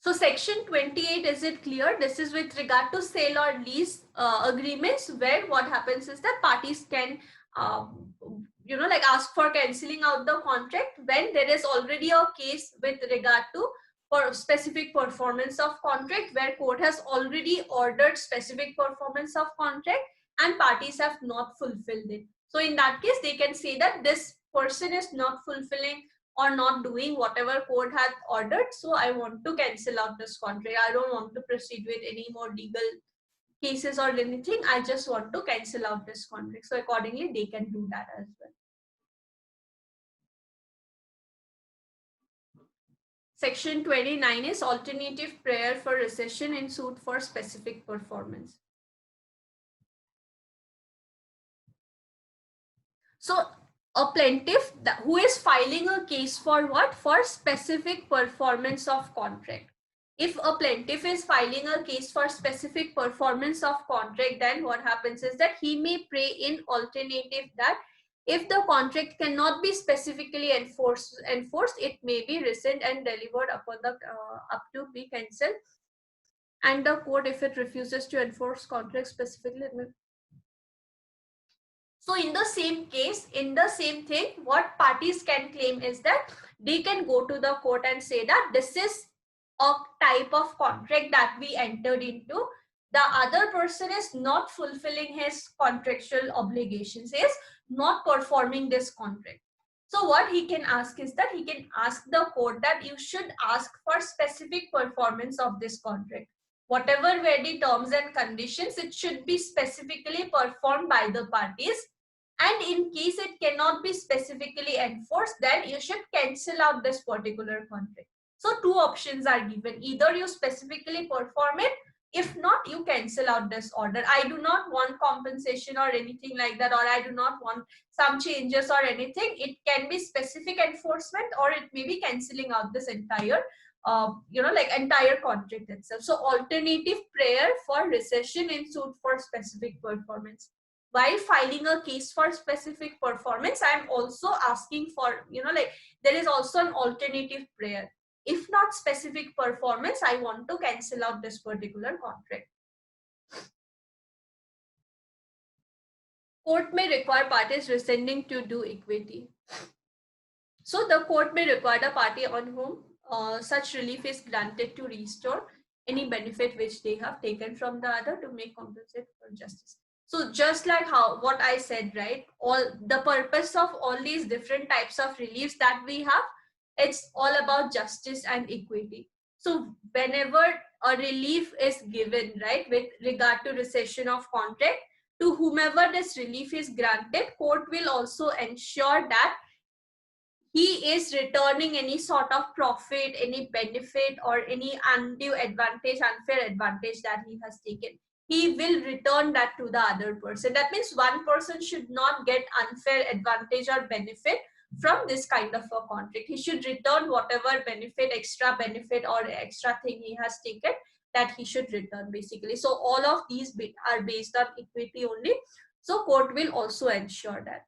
So section 28, is it clear? This is with regard to sale or lease agreements, where what happens is that parties can like ask for cancelling out the contract when there is already a case with regard to for specific performance of contract, where court has already ordered specific performance of contract and parties have not fulfilled it. So in that case, they can say that this person is not fulfilling or not doing whatever court had ordered, so I want to cancel out this contract. I don't want to proceed with any more legal cases or anything. I just want to cancel out this contract. So accordingly, they can do that as well. Section 29 is alternative prayer for rescission in suit for specific performance. So a plaintiff who is filing a case for what? For specific performance of contract. If a plaintiff is filing a case for specific performance of contract, then what happens is that he may pray in alternative that if the contract cannot be specifically enforced, it may be rescinded and delivered upon the up to be cancelled. And the court, if it refuses to enforce contract specifically, it may. So in the same case, in the same thing, what parties can claim is that they can go to the court and say that this is a type of contract that we entered into. The other person is not fulfilling his contractual obligations, is not performing this contract. So what he can ask is that he can ask the court that you should ask for specific performance of this contract. Whatever were the terms and conditions, it should be specifically performed by the parties. And in case it cannot be specifically enforced, then you should cancel out this particular contract. So two options are given. Either you specifically perform it, if not, you cancel out this order. I do not want compensation or anything like that, or I do not want some changes or anything. It can be specific enforcement, or it may be canceling out this entire entire contract itself. So alternative prayer for rescission in suit for specific performance. While filing a case for specific performance, I am also asking for, there is also an alternative prayer. If not specific performance, I want to cancel out this particular contract. Court may require parties rescinding to do equity. So the court may require the party on whom such relief is granted to restore any benefit which they have taken from the other to make compensate for justice. So just like what I said, right, all the purpose of all these different types of reliefs that we have, it's all about justice and equity. So whenever a relief is given, right, with regard to rescission of contract, to whomever this relief is granted, court will also ensure that he is returning any sort of profit, any benefit, or any undue advantage, unfair advantage that he has taken. He will return that to the other person. That means one person should not get unfair advantage or benefit from this kind of a contract. He should return whatever benefit, extra benefit, or extra thing he has taken, that he should return basically. So all of these are based on equity only. So court will also ensure that.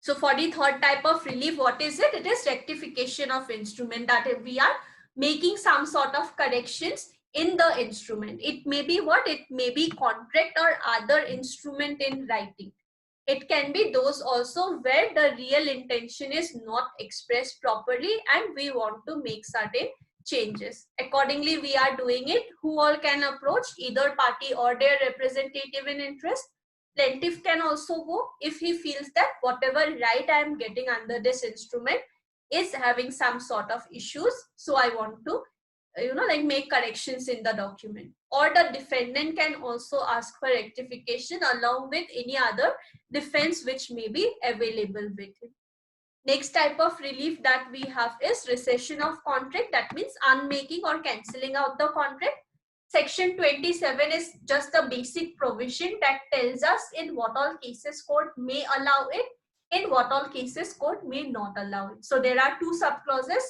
So for the third type of relief, what is it? It is rectification of instrument, that we are making some sort of corrections in the instrument. It may be what? It may be contract or other instrument in writing. It can be those also where the real intention is not expressed properly and we want to make certain changes. Accordingly, we are doing it. Who all can approach? Either party or their representative in interest. Plaintiff can also go if he feels that whatever right I am getting under this instrument is having some sort of issues. So I want to, make corrections in the document. Or the defendant can also ask for rectification along with any other defense which may be available with him. Next type of relief that we have is rescission of contract. That means unmaking or cancelling out the contract. Section 27 is just a basic provision that tells us in what all cases court may allow it, in what all cases court may not allow it. So there are two subclauses.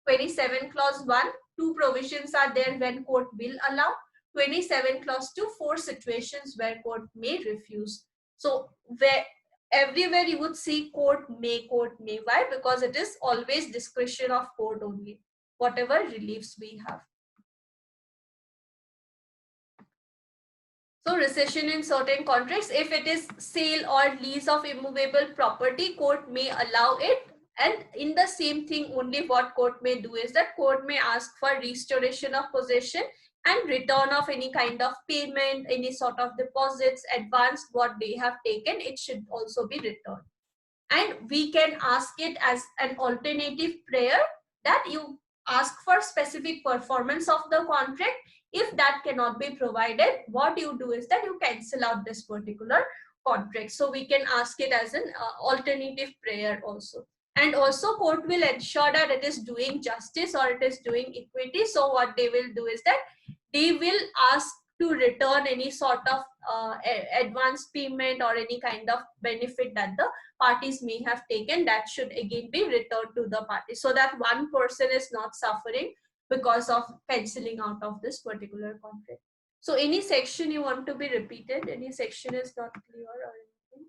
27 clause 1, two provisions are there when court will allow. 27 clause 2, 4 situations where court may refuse. So everywhere you would see court may. Why? Because it is always discretion of court only, whatever reliefs we have. So rescission in certain contracts, if it is sale or lease of immovable property, court may allow it. And in the same thing, only what court may do is that court may ask for restoration of possession and return of any kind of payment, any sort of deposits, advance, what they have taken, it should also be returned. And we can ask it as an alternative prayer that you ask for specific performance of the contract. If that cannot be provided, what you do is that you cancel out this particular contract. So we can ask it as an alternative prayer also. And also court will ensure that it is doing justice or it is doing equity. So what they will do is that they will ask to return any sort of advance payment or any kind of benefit that the parties may have taken, that should again be returned to the party, so that one person is not suffering because of cancelling out of this particular contract. So any section you want to be repeated? Any section is not clear or anything?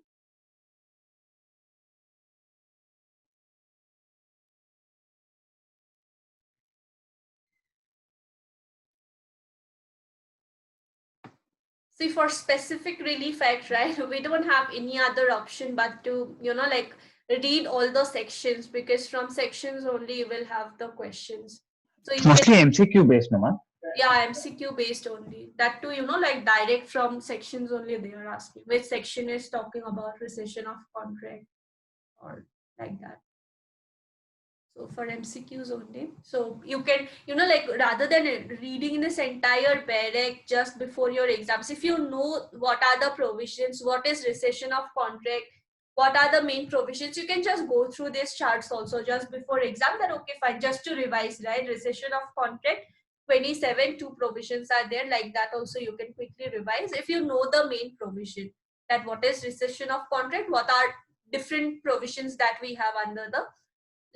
See, for specific relief act, right, we don't have any other option but to, like read all the sections, because from sections only you will have the questions. So It's mostly MCQ based, no, ma'am? Yeah, MCQ based only. That too, like direct from sections only they are asking. Which section is talking about rescission of contract or like that. So for MCQs only. So you can, like rather than reading this entire barrack just before your exams, if you know what are the provisions, what is rescission of contract, what are the main provisions, you can just go through these charts also just before exam, that okay, fine, just to revise, right? Rescission of contract, 27, 2 provisions are there, like that also you can quickly revise if you know the main provision, that what is rescission of contract, what are different provisions that we have under the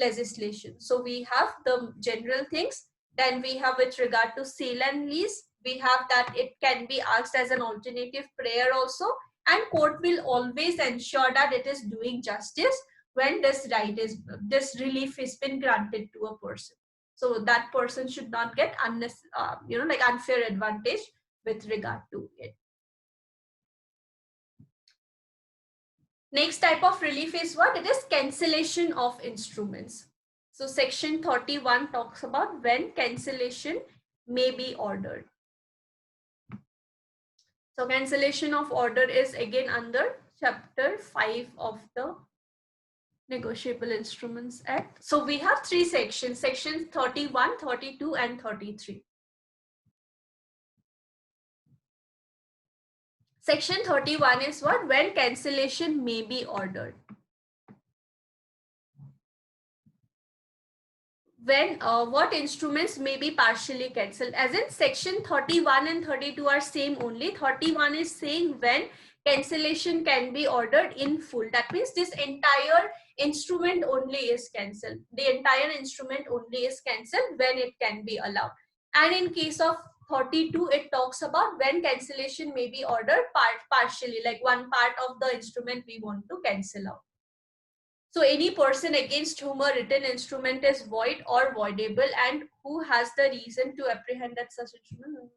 legislation. So we have the general things, then we have with regard to sale and lease, we have that it can be asked as an alternative prayer also, and court will always ensure that it is doing justice when this relief has been granted to a person. So that person should not get like unfair advantage with regard to it. Next type of relief is what? It is cancellation of instruments. So section 31 talks about when cancellation may be ordered. So cancellation of order is again under chapter 5 of the Negotiable Instruments Act. So we have 3 sections, sections 31, 32 and 33. Section 31 is what? When cancellation may be ordered. When what instruments may be partially cancelled, as in section 31 and 32 are same only. 31 is saying when cancellation can be ordered in full. That means this entire instrument only is cancelled. The entire instrument only is cancelled when it can be allowed. And in case of 32, it talks about when cancellation may be ordered partially, like one part of the instrument we want to cancel out. So any person against whom a written instrument is void or voidable and who has the reason to apprehend that such instrument.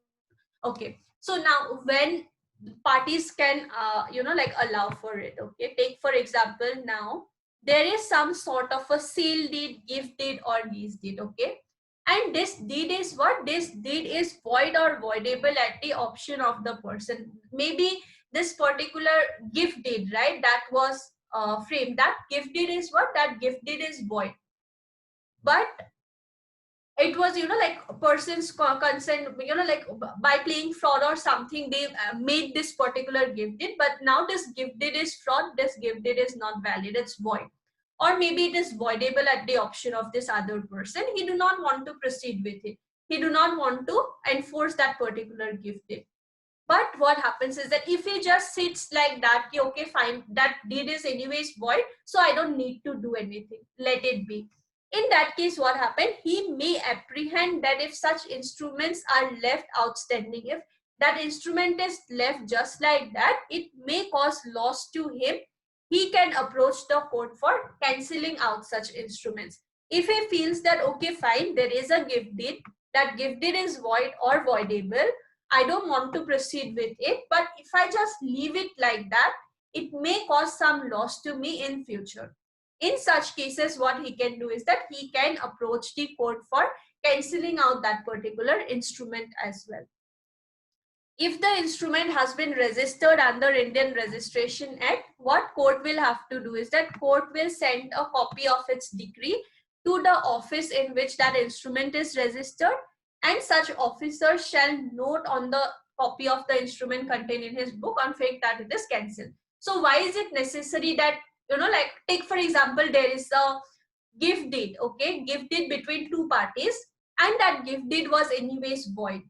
Okay. So now when parties can, like allow for it. Okay. Take for example, now there is some sort of a sale deed, gift deed or lease deed. Okay. And this deed is what? This deed is void or voidable at the option of the person. Maybe this particular gift deed, right, that was framed, that gift deed is what? That gift deed is void. But it was, like a person's consent, like by playing fraud or something, they made this particular gift deed. But now this gift deed is fraud, this gift deed is not valid, it's void. Or maybe it is voidable at the option of this other person. He do not want to proceed with it. He do not want to enforce that particular gift deed. But what happens is that if he just sits like that, okay, fine, that deed is anyways void, so I don't need to do anything, let it be. In that case, what happened? He may apprehend that if such instruments are left outstanding, if that instrument is left just like that, it may cause loss to him. He can approach the court for cancelling out such instruments. If he feels that, okay, fine, there is a gift deed, that gift deed is void or voidable, I don't want to proceed with it, but if I just leave it like that, it may cause some loss to me in future. In such cases, what he can do is that he can approach the court for cancelling out that particular instrument as well. If the instrument has been registered under Indian Registration Act, what court will have to do is that court will send a copy of its decree to the office in which that instrument is registered, and such officer shall note on the copy of the instrument contained in his book on fact that it is cancelled. So why is it necessary that, like take for example, there is a gift deed, okay, gift deed between 2 parties, and that gift deed was anyways void.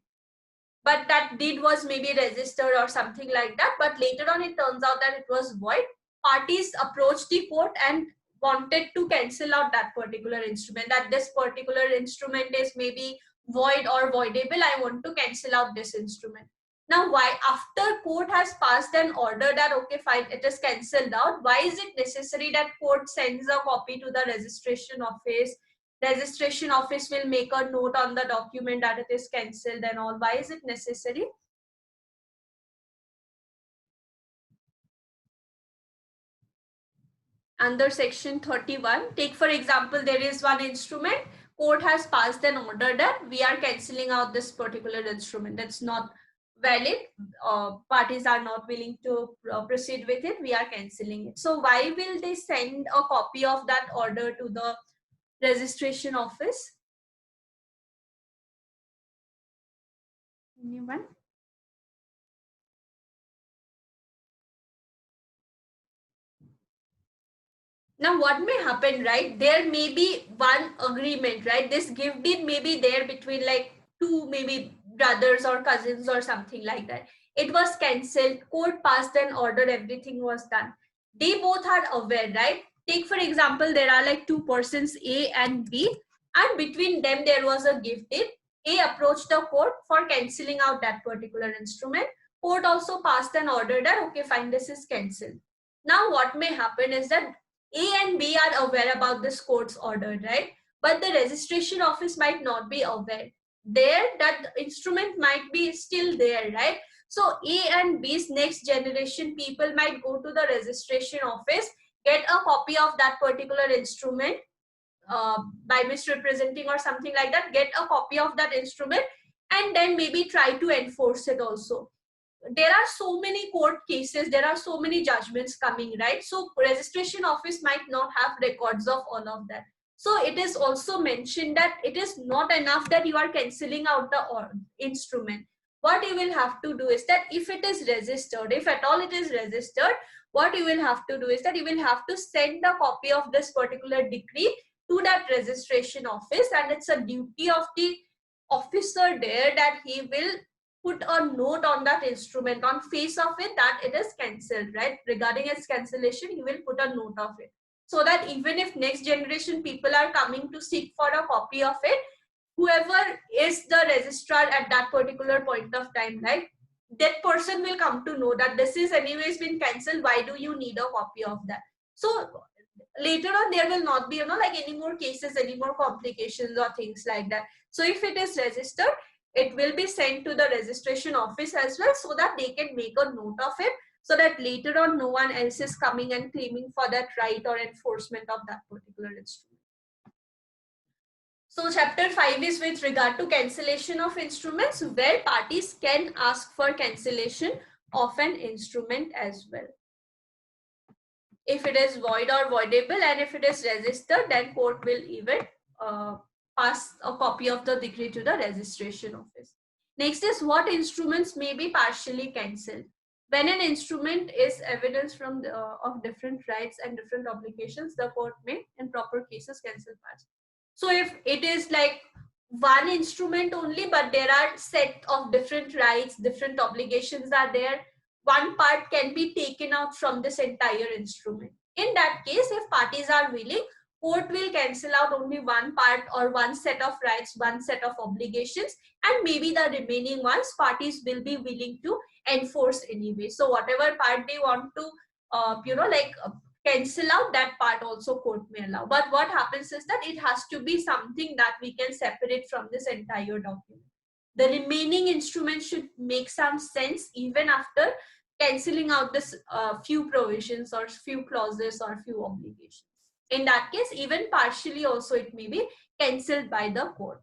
but that deed was maybe registered or something like that, but later on it turns out that it was void. Parties approached the court and wanted to cancel out that particular instrument, that this particular instrument is maybe void or voidable. I want to cancel out this instrument. Now, why, after court has passed an order that okay fine, it is cancelled out, why is it necessary that court sends a copy to the registration office? Registration office will make a note on the document that it is cancelled and all. Why is it necessary? Under section 31, take for example, there is one instrument, court has passed an order that we are cancelling out this particular instrument, that's not valid, parties are not willing to proceed with it, we are cancelling it. So why will they send a copy of that order to the registration office? Anyone? Now what may happen, right? There may be one agreement, right? This gift deed may be there between like two maybe brothers or cousins or something like that. It was cancelled, court passed an order, everything was done. They both are aware, right? Take for example, there are like two persons, A and B, and between them there was a gift deed. A approached the court for cancelling out that particular instrument. Court also passed an order that okay fine, this is cancelled. Now what may happen is that A and B are aware about this court's order, right? But the registration office might not be aware. There, that instrument might be still there, right? So A and B's next generation people might go to the registration office, get a copy of that particular instrument by misrepresenting or something like that, get a copy of that instrument, and then maybe try to enforce it also. There are so many court cases, there are so many judgments coming, right? So registration office might not have records of all of that. So it is also mentioned that it is not enough that you are cancelling out the instrument. What you will have to do is that if it is registered, if at all it is registered, what you will have to do is that you will have to send a copy of this particular decree to that registration office, and it's a duty of the officer there that he will put a note on that instrument, on face of it, that it is cancelled, right? Regarding its cancellation, he will put a note of it, so that even if next generation people are coming to seek for a copy of it, whoever is the registrar at that particular point of time, right, that person will come to know that this is anyways been cancelled, why do you need a copy of that? So later on there will not be like any more cases, any more complications or things like that. So if it is registered, it will be sent to the registration office as well, so that they can make a note of it, so that later on no one else is coming and claiming for that right or enforcement of that particular instrument. So chapter 5 is with regard to cancellation of instruments, where parties can ask for cancellation of an instrument as well. If it is void or voidable, and if it is registered, then court will even pass a copy of the decree to the registration office. Next is what instruments may be partially cancelled. When an instrument is evidence from of different rights and different obligations, the court may in proper cases cancel parts. So if it is like one instrument only, but there are set of different rights, different obligations are there, one part can be taken out from this entire instrument. In that case, if parties are willing, court will cancel out only one part or one set of rights, one set of obligations, and maybe the remaining ones parties will be willing to enforce anyway. So whatever part they want to cancel out, that part also court may allow. But what happens is that it has to be something that we can separate from this entire document. The remaining instruments should make some sense even after cancelling out this few provisions or few clauses or few obligations. In that case, even partially also it may be cancelled by the court.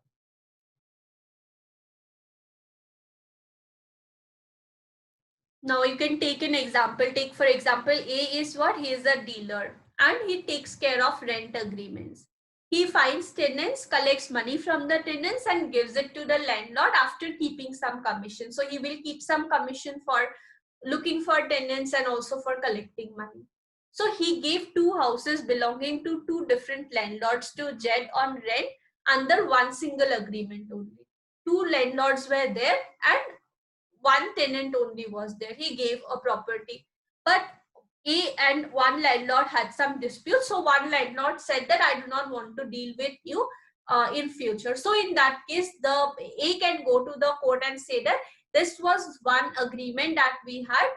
Now you can take an example. Take for example, A is what? He is a dealer and he takes care of rent agreements. He finds tenants, collects money from the tenants and gives it to the landlord after keeping some commission. So he will keep some commission for looking for tenants and also for collecting money. So he gave two houses belonging to two different landlords to Jed on rent under one single agreement only. Two landlords were there and one tenant only was there. He gave a property, but A and one landlord had some dispute. So one landlord said that I do not want to deal with you in future. So in that case, the A can go to the court and say that this was one agreement that we had,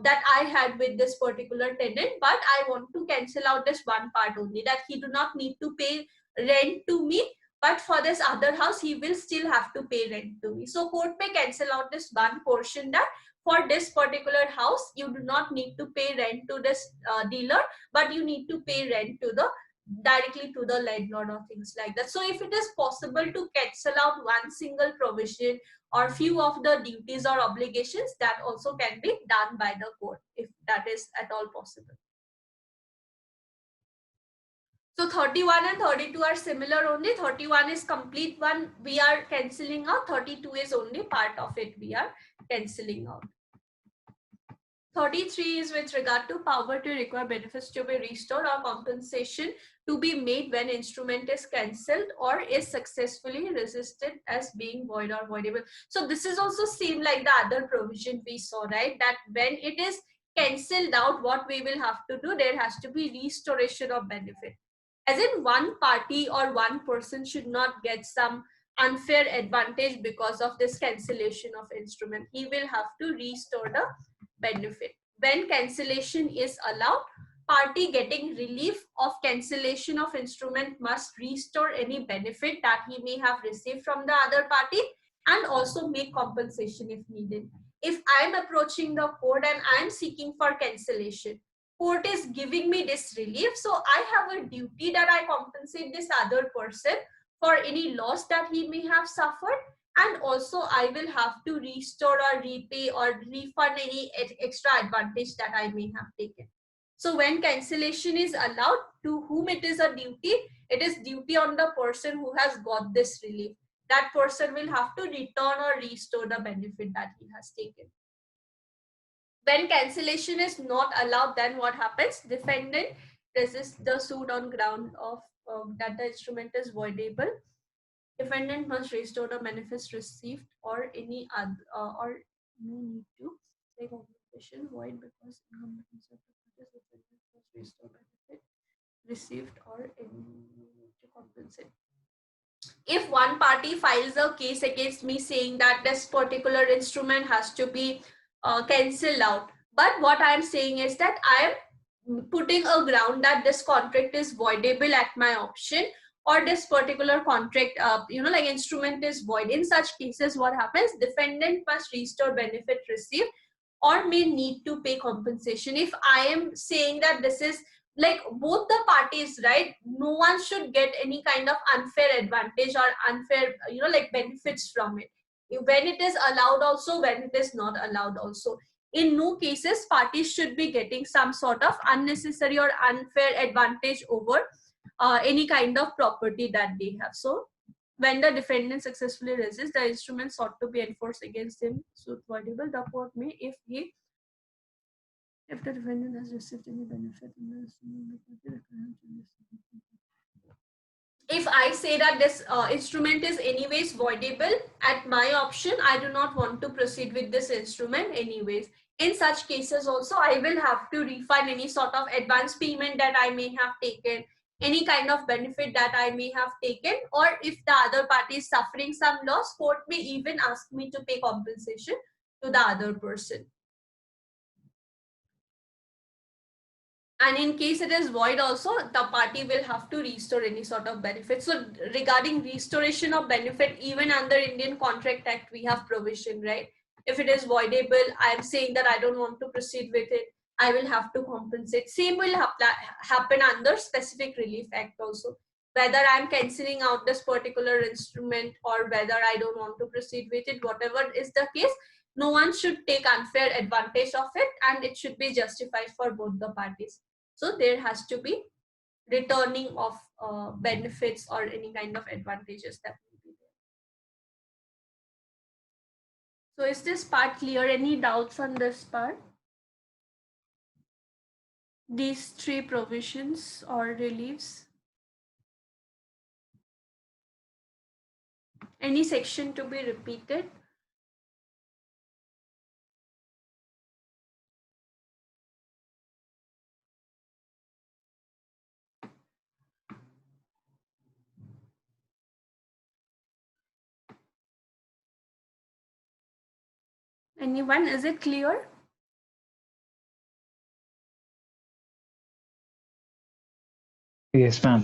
that I had with this particular tenant, but I want to cancel out this one part only, that he do not need to pay rent to me, but for this other house he will still have to pay rent to me. So court may cancel out this one portion, that for this particular house you do not need to pay rent to this dealer, but you need to pay rent to the directly to the landlord or things like that. So if it is possible to cancel out one single provision or few of the duties or obligations, that also can be done by the court if that is at all possible. So 31 and 32 are similar only. 31 is complete one we are cancelling out. 32 is only part of it we are cancelling out. 33 is with regard to power to require benefits to be restored or compensation to be made when instrument is cancelled or is successfully resisted as being void or voidable. So this is also same like the other provision we saw, right? That when it is cancelled out, what we will have to do, there has to be restoration of benefit. As in, one party or one person should not get some unfair advantage because of this cancellation of instrument. He will have to restore the benefit. When cancellation is allowed, party getting relief of cancellation of instrument must restore any benefit that he may have received from the other party and also make compensation if needed. If I am approaching the court and I am seeking for cancellation, court is giving me this relief, so I have a duty that I compensate this other person for any loss that he may have suffered, and also I will have to restore or repay or refund any extra advantage that I may have taken. So when cancellation is allowed, to whom it is a duty? It is duty on the person who has got this relief. That person will have to return or restore the benefit that he has taken. When cancellation is not allowed, then what happens? Defendant resists the suit on ground of that the instrument is voidable. Defendant must restore the benefits received or any other or no need to take compensation void because incompetence of the parties. Defendant must restore benefit received or any need to compensate. If one party files a case against me saying that this particular instrument has to be cancelled out, but what I am saying is that I am putting a ground that this contract is voidable at my option, or this particular contract, like instrument is void. In such cases, what happens? Defendant must restore benefit received or may need to pay compensation. If I am saying that this is like both the parties, right? No one should get any kind of unfair advantage or unfair, like benefits from it. When it is allowed also, when it is not allowed also. In no cases, parties should be getting some sort of unnecessary or unfair advantage over any kind of property that they have. So when the defendant successfully resists, the instrument sought to be enforced against him suit voidable. The court may, if the defendant has received any benefit in the instrument, if I say that this instrument is anyways voidable at my option, I do not want to proceed with this instrument anyways. In such cases also, I will have to refund any sort of advance payment that I may have taken, any kind of benefit that I may have taken, or if the other party is suffering some loss, court may even ask me to pay compensation to the other person. And in case it is void also, the party will have to restore any sort of benefit. So regarding restoration of benefit, even under Indian Contract Act, we have provision, right? If it is voidable, I'm saying that I don't want to proceed with it, I will have to compensate. Same will happen under Specific Relief Act also. Whether I'm cancelling out this particular instrument or whether I don't want to proceed with it, whatever is the case, no one should take unfair advantage of it, and it should be justified for both the parties. So there has to be returning of benefits or any kind of advantages that will be there. So is this part clear? Any doubts on this part? These three provisions or reliefs? Any section to be repeated? Anyone? Is it clear? Yes, ma'am.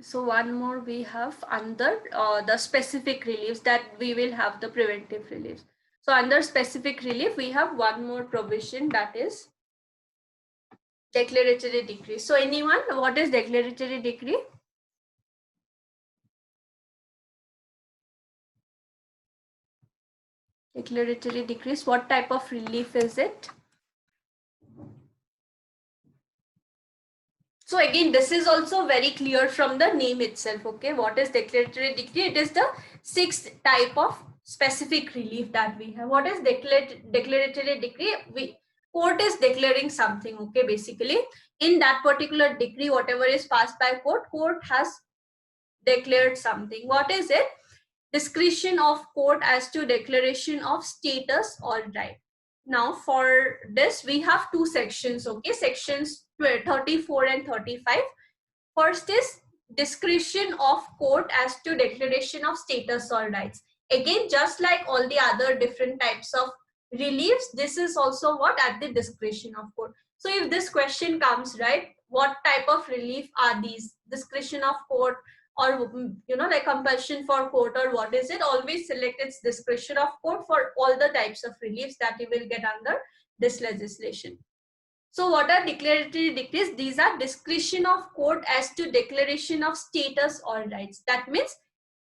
So one more we have under the specific reliefs, that we will have the preventive reliefs. So under specific relief, we have one more provision, that is declaratory decree. So anyone, what is declaratory decree? Declaratory decrees, what type of relief is it? So again, this is also very clear from the name itself. Okay, what is declaratory decree? It is the sixth type of specific relief that we have. What is declaratory decree? Court is declaring something. Okay, basically in that particular decree, whatever is passed by court has declared something. What is it? Discretion of court as to declaration of status or right. Now for this we have two sections. Okay, sections 34 and 35. First is discretion of court as to declaration of status or rights. Again, just like all the other different types of reliefs, this is also what at the discretion of court. So if this question comes, right, what type of relief are these? Discretion of court, or like compulsion for court, or what is it? Always select its discretion of court for all the types of reliefs that you will get under this legislation. So what are declaratory decrees? These are discretion of court as to declaration of status or rights. That means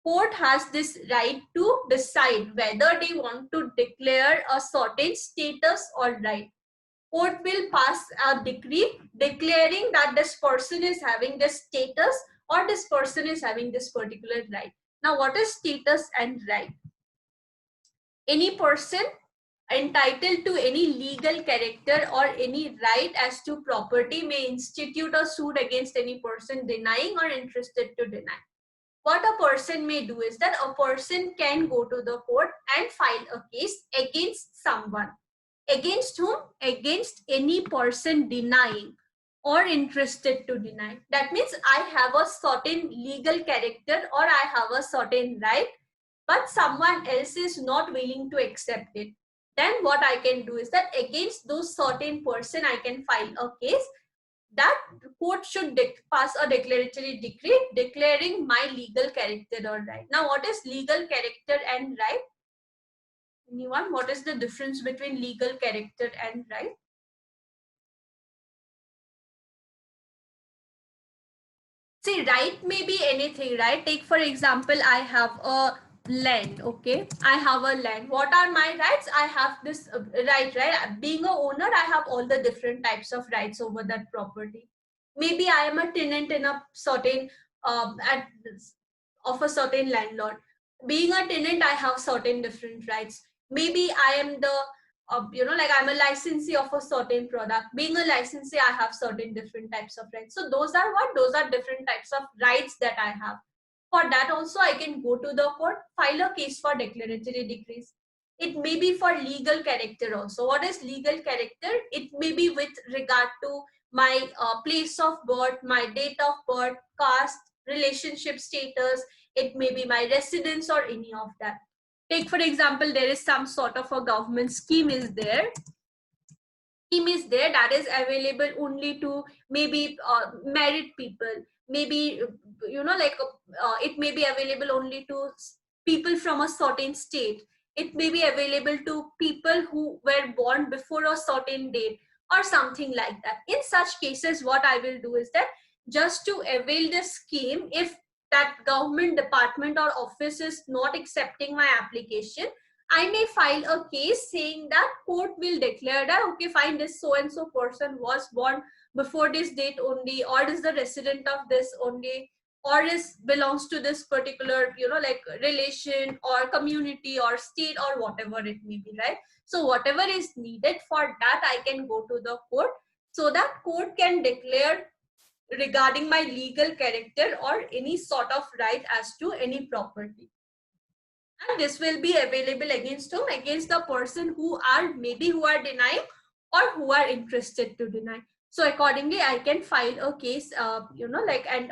court has this right to decide whether they want to declare a certain status or right. Court will pass a decree declaring that this person is having this status or this person is having this particular right. Now what is status and right? Any person entitled to any legal character or any right as to property may institute a suit against any person denying or interested to deny. What a person may do is that a person can go to the court and file a case against someone. Against whom? Against any person denying or interested to deny. That means I have a certain legal character or I have a certain right, but someone else is not willing to accept it. Then what I can do is that against those certain person I can file a case. That court should pass a declaratory decree declaring my legal character or right. Now what is legal character and right? Anyone? What is the difference between legal character and right? See, right may be anything, right? Take for example, I have a land. Okay, I have a land. What are my rights? I have this right. Being a owner, I have all the different types of rights over that property. Maybe I am a tenant in a certain of a certain landlord. Being a tenant, I have certain different rights. Maybe I am the like I'm a licensee of a certain product. Being a licensee, I have certain different types of rights. So those are what? Those are different types of rights that I have. For that also, I can go to the court, file a case for declaratory decrees. It may be for legal character also. What is legal character? It may be with regard to my place of birth, my date of birth, caste, relationship status. It may be my residence or any of that. Take for example, there is some sort of a government scheme is there that is available only to maybe married people, maybe it may be available only to people from a certain state. It may be available to people who were born before a certain date or something like that. In such cases, what I will do is that just to avail the scheme, if that government department or office is not accepting my application, I may file a case saying that court will declare that, okay, fine, this so and so person was born before this date only, or is the resident of this only, or is belongs to this particular, like relation or community or state or whatever it may be, right? So whatever is needed for that, I can go to the court so that court can declare regarding my legal character or any sort of right as to any property. And this will be available against whom? Against the person who are denying or who are interested to deny. So accordingly, I can file a case, and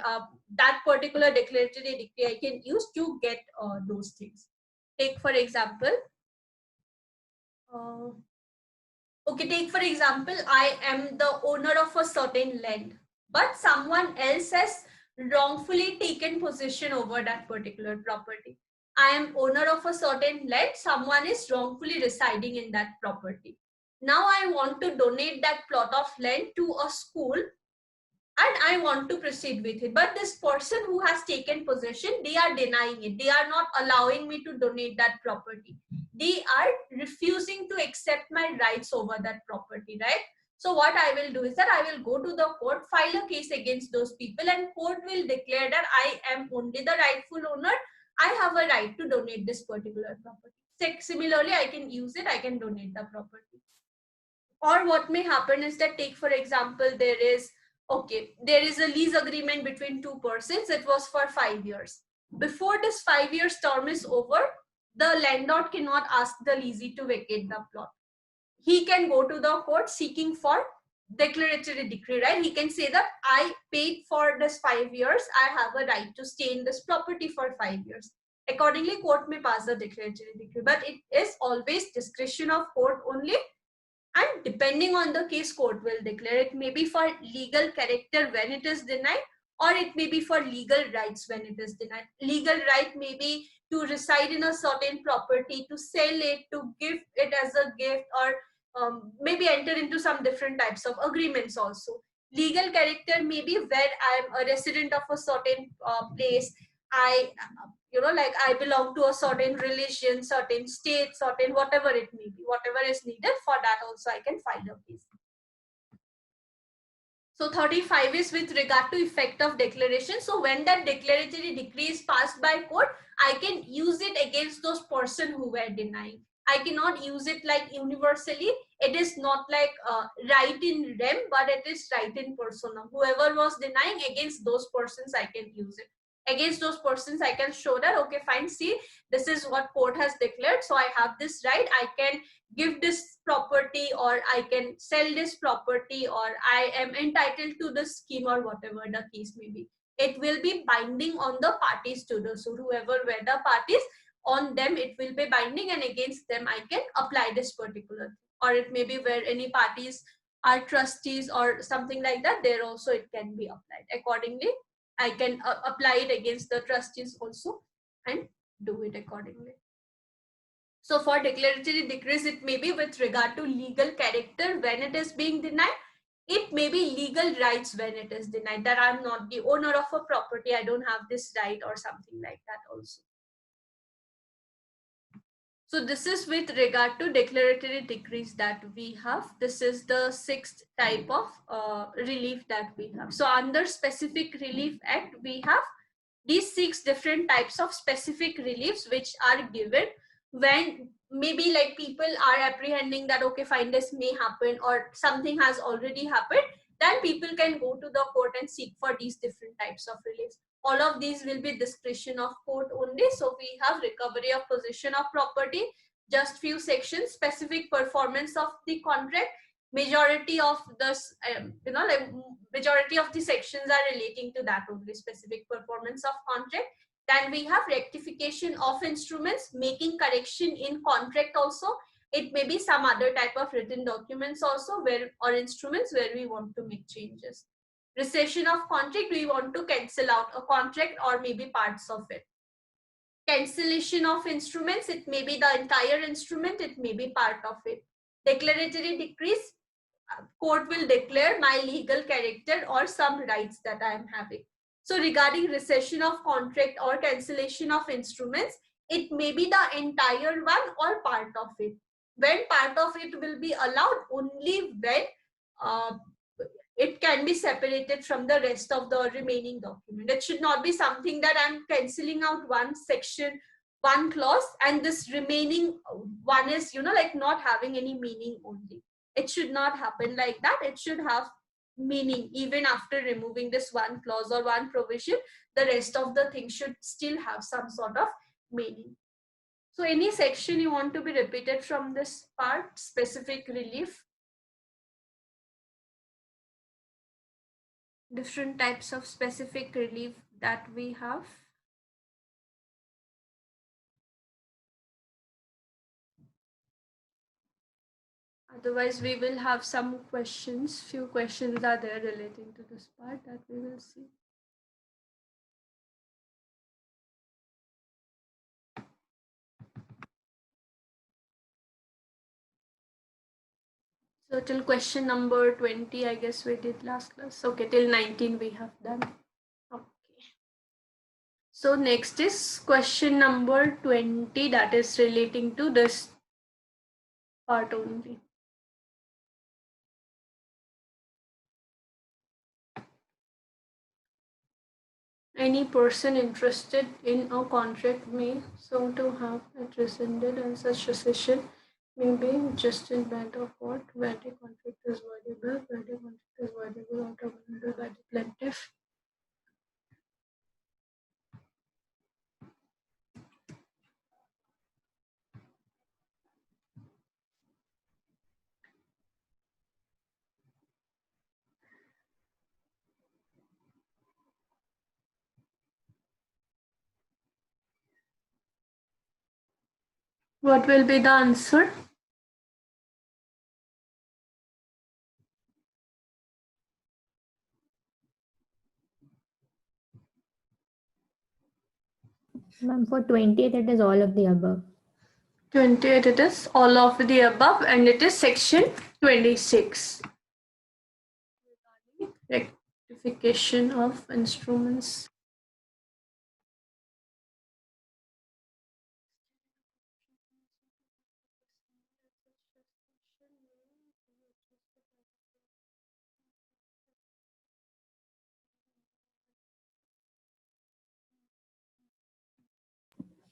that particular declaratory decree I can use to get those things. Take for example, I am the owner of a certain land, but someone else has wrongfully taken possession over that particular property. I am owner of a certain land, someone is wrongfully residing in that property. Now I want to donate that plot of land to a school and I want to proceed with it. But this person who has taken possession, they are denying it. They are not allowing me to donate that property. They are refusing to accept my rights over that property, right? So what I will do is that I will go to the court, file a case against those people, and court will declare that I am only the rightful owner. I have a right to donate this particular property. Similarly, I can use it, I can donate the property. Or what may happen is that, take for example, there is a lease agreement between two persons. It was for 5 years. Before this 5 years term is over, the landlord cannot ask the leasee to vacate the plot. He can go to the court seeking for declaratory decree, right? He can say that I paid for this 5 years, I have a right to stay in this property for 5 years. Accordingly, court may pass the declaratory decree, but it is always discretion of court only. And depending on the case, court will declare. It may be for legal character when it is denied, or it may be for legal rights when it is denied. Legal right may be to reside in a certain property, to sell it, to give it as a gift, or maybe enter into some different types of agreements also. Legal character may be where I am a resident of a certain place. I belong to a certain religion, certain state, certain whatever it may be, whatever is needed. For that also I can file a case. So 35 is with regard to effect of declaration. So when that declaratory decree is passed by court, I can use it against those person who were denying. I cannot use it like universally. It is not like right in rem, but it is right in personam. Whoever was denying, against those persons I can use it. Against those persons I can show that, okay, fine, see, this is what court has declared, so I have this right. I can give this property, or I can sell this property, or I am entitled to the scheme, or whatever the case may be. It will be binding on the parties to do. So whoever were the parties, on them it will be binding, and against them I can apply this particular thing. Or it may be where any parties are trustees or something like that, there also it can be applied. Accordingly, I can apply it against the trustees also and do it accordingly. So for declaratory decrees, it may be with regard to legal character when it is being denied. It may be legal rights when it is denied, that I'm not the owner of a property, I don't have this right, or something like that also. So this is with regard to declaratory decrees that we have. This is the sixth type of relief that we have. So under Specific Relief Act, we have these 6 different types of specific reliefs which are given when maybe like people are apprehending that, okay, fine, this may happen or something has already happened. Then people can go to the court and seek for these different types of reliefs. All of these will be discretion of court only. So we have recovery of possession of property, just few sections, specific performance of the contract. Majority of this, majority of the sections are relating to that only, specific performance of contract. Then we have rectification of instruments, making correction in contract also. It may be some other type of written documents also, where or instruments where we want to make changes. Rescission of contract, we want to cancel out a contract or maybe parts of it. Cancellation of instruments, it may be the entire instrument, it may be part of it. Declaratory decrees, court will declare my legal character or some rights that I am having. So regarding rescission of contract or cancellation of instruments, it may be the entire one or part of it. When part of it will be allowed, only when it can be separated from the rest of the remaining document. It should not be something that I'm cancelling out one section, one clause, and this remaining one is, like not having any meaning only. It should not happen like that. It should have meaning. Even after removing this one clause or one provision, the rest of the thing should still have some sort of meaning. So any section you want to be repeated from this part, specific relief? different types of specific relief that we have. Otherwise, we will have some questions. Few questions are there relating to this part that we will see. So till question number 20, I guess we did last class. Okay, till 19 we have done. Okay. So next is question number 20 that is relating to this part only. Any person interested in a contract may so to have it rescinded and such rescission may be just in matter of what where the contract is voidable, where the contract is voidable or terminable by the plaintiff. What will be the answer? Ma'am, for 20th, it is all of the above. 28, it is all of the above, and it is section 26. Rectification of instruments.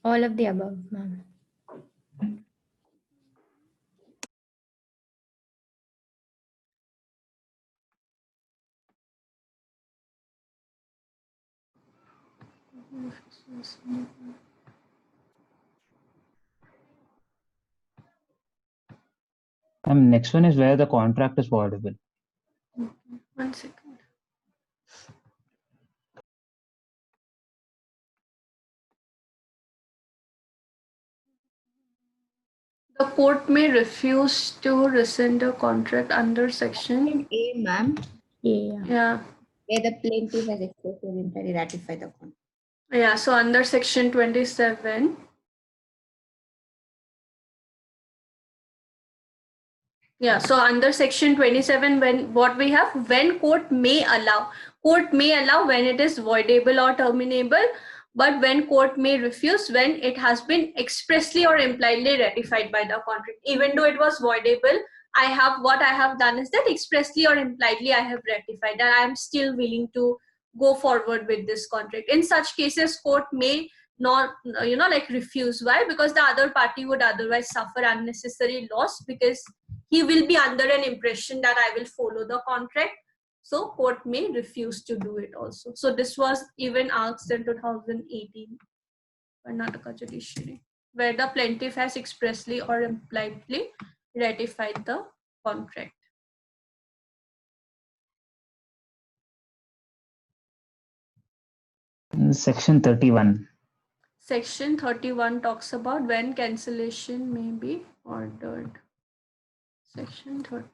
All of the above, ma'am. Next one is where the contract is voidable. 1 second. The court may refuse to rescind a contract under section. A, ma'am, Yeah. where the plaintiff has expressly voluntarily ratified the contract. Yeah. So under section 27. Yeah. So under section 27, when what we have, when court may allow when it is voidable or terminable, but when court may refuse when it has been expressly or impliedly ratified by the contract. Even though it was voidable, I have done is that expressly or impliedly I have ratified and I am still willing to go forward with this contract. In such cases, court may not like refuse. Why? Because the other party would otherwise suffer unnecessary loss, because he will be under an impression that I will follow the contract. So court may refuse to do it also. So this was even asked in 2018 Karnataka Judiciary, where the plaintiff has expressly or impliedly ratified the contract. Section 31. Section 31 talks about when cancellation may be ordered. Section 30.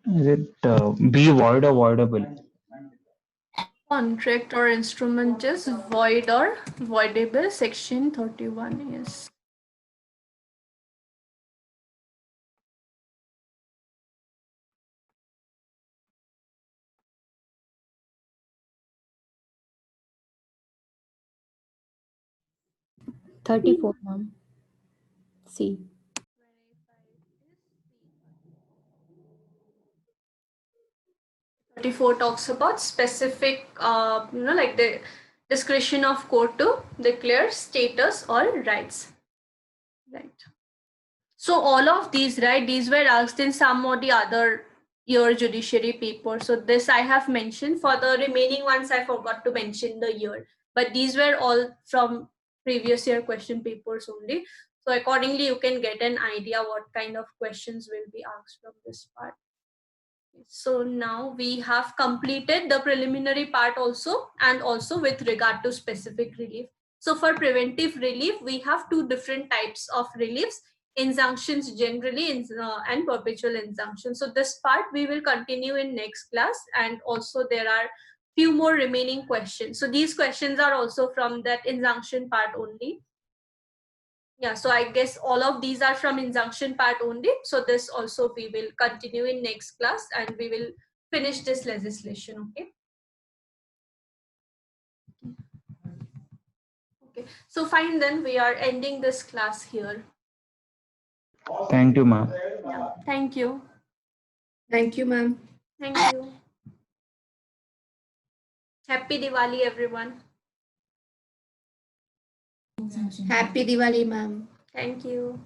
Is it be void or voidable? Contract or instrument is void or voidable. Section 31 is. $34, ma'am. C. 34 talks about specific, like the discretion of court to declare status or rights. Right. So all of these, right, these were asked in some or the other year judiciary paper. So this I have mentioned. For the remaining ones, I forgot to mention the year. But these were all from previous year question papers only. So accordingly, you can get an idea what kind of questions will be asked from this part. So now we have completed the preliminary part also, and also with regard to specific relief. So for preventive relief, we have two different types of reliefs: injunctions generally and perpetual injunction. So this part we will continue in next class, and also there are few more remaining questions. So these questions are also from that injunction part only. Yeah, so I guess all of these are from injunction part only. So this also we will continue in next class, and we will finish this legislation. Okay. Okay. So fine, then we are ending this class here. Thank you, ma'am. Yeah. Thank you. Thank you, ma'am. Thank you. Happy Diwali, everyone. Happy Diwali, ma'am. Thank you.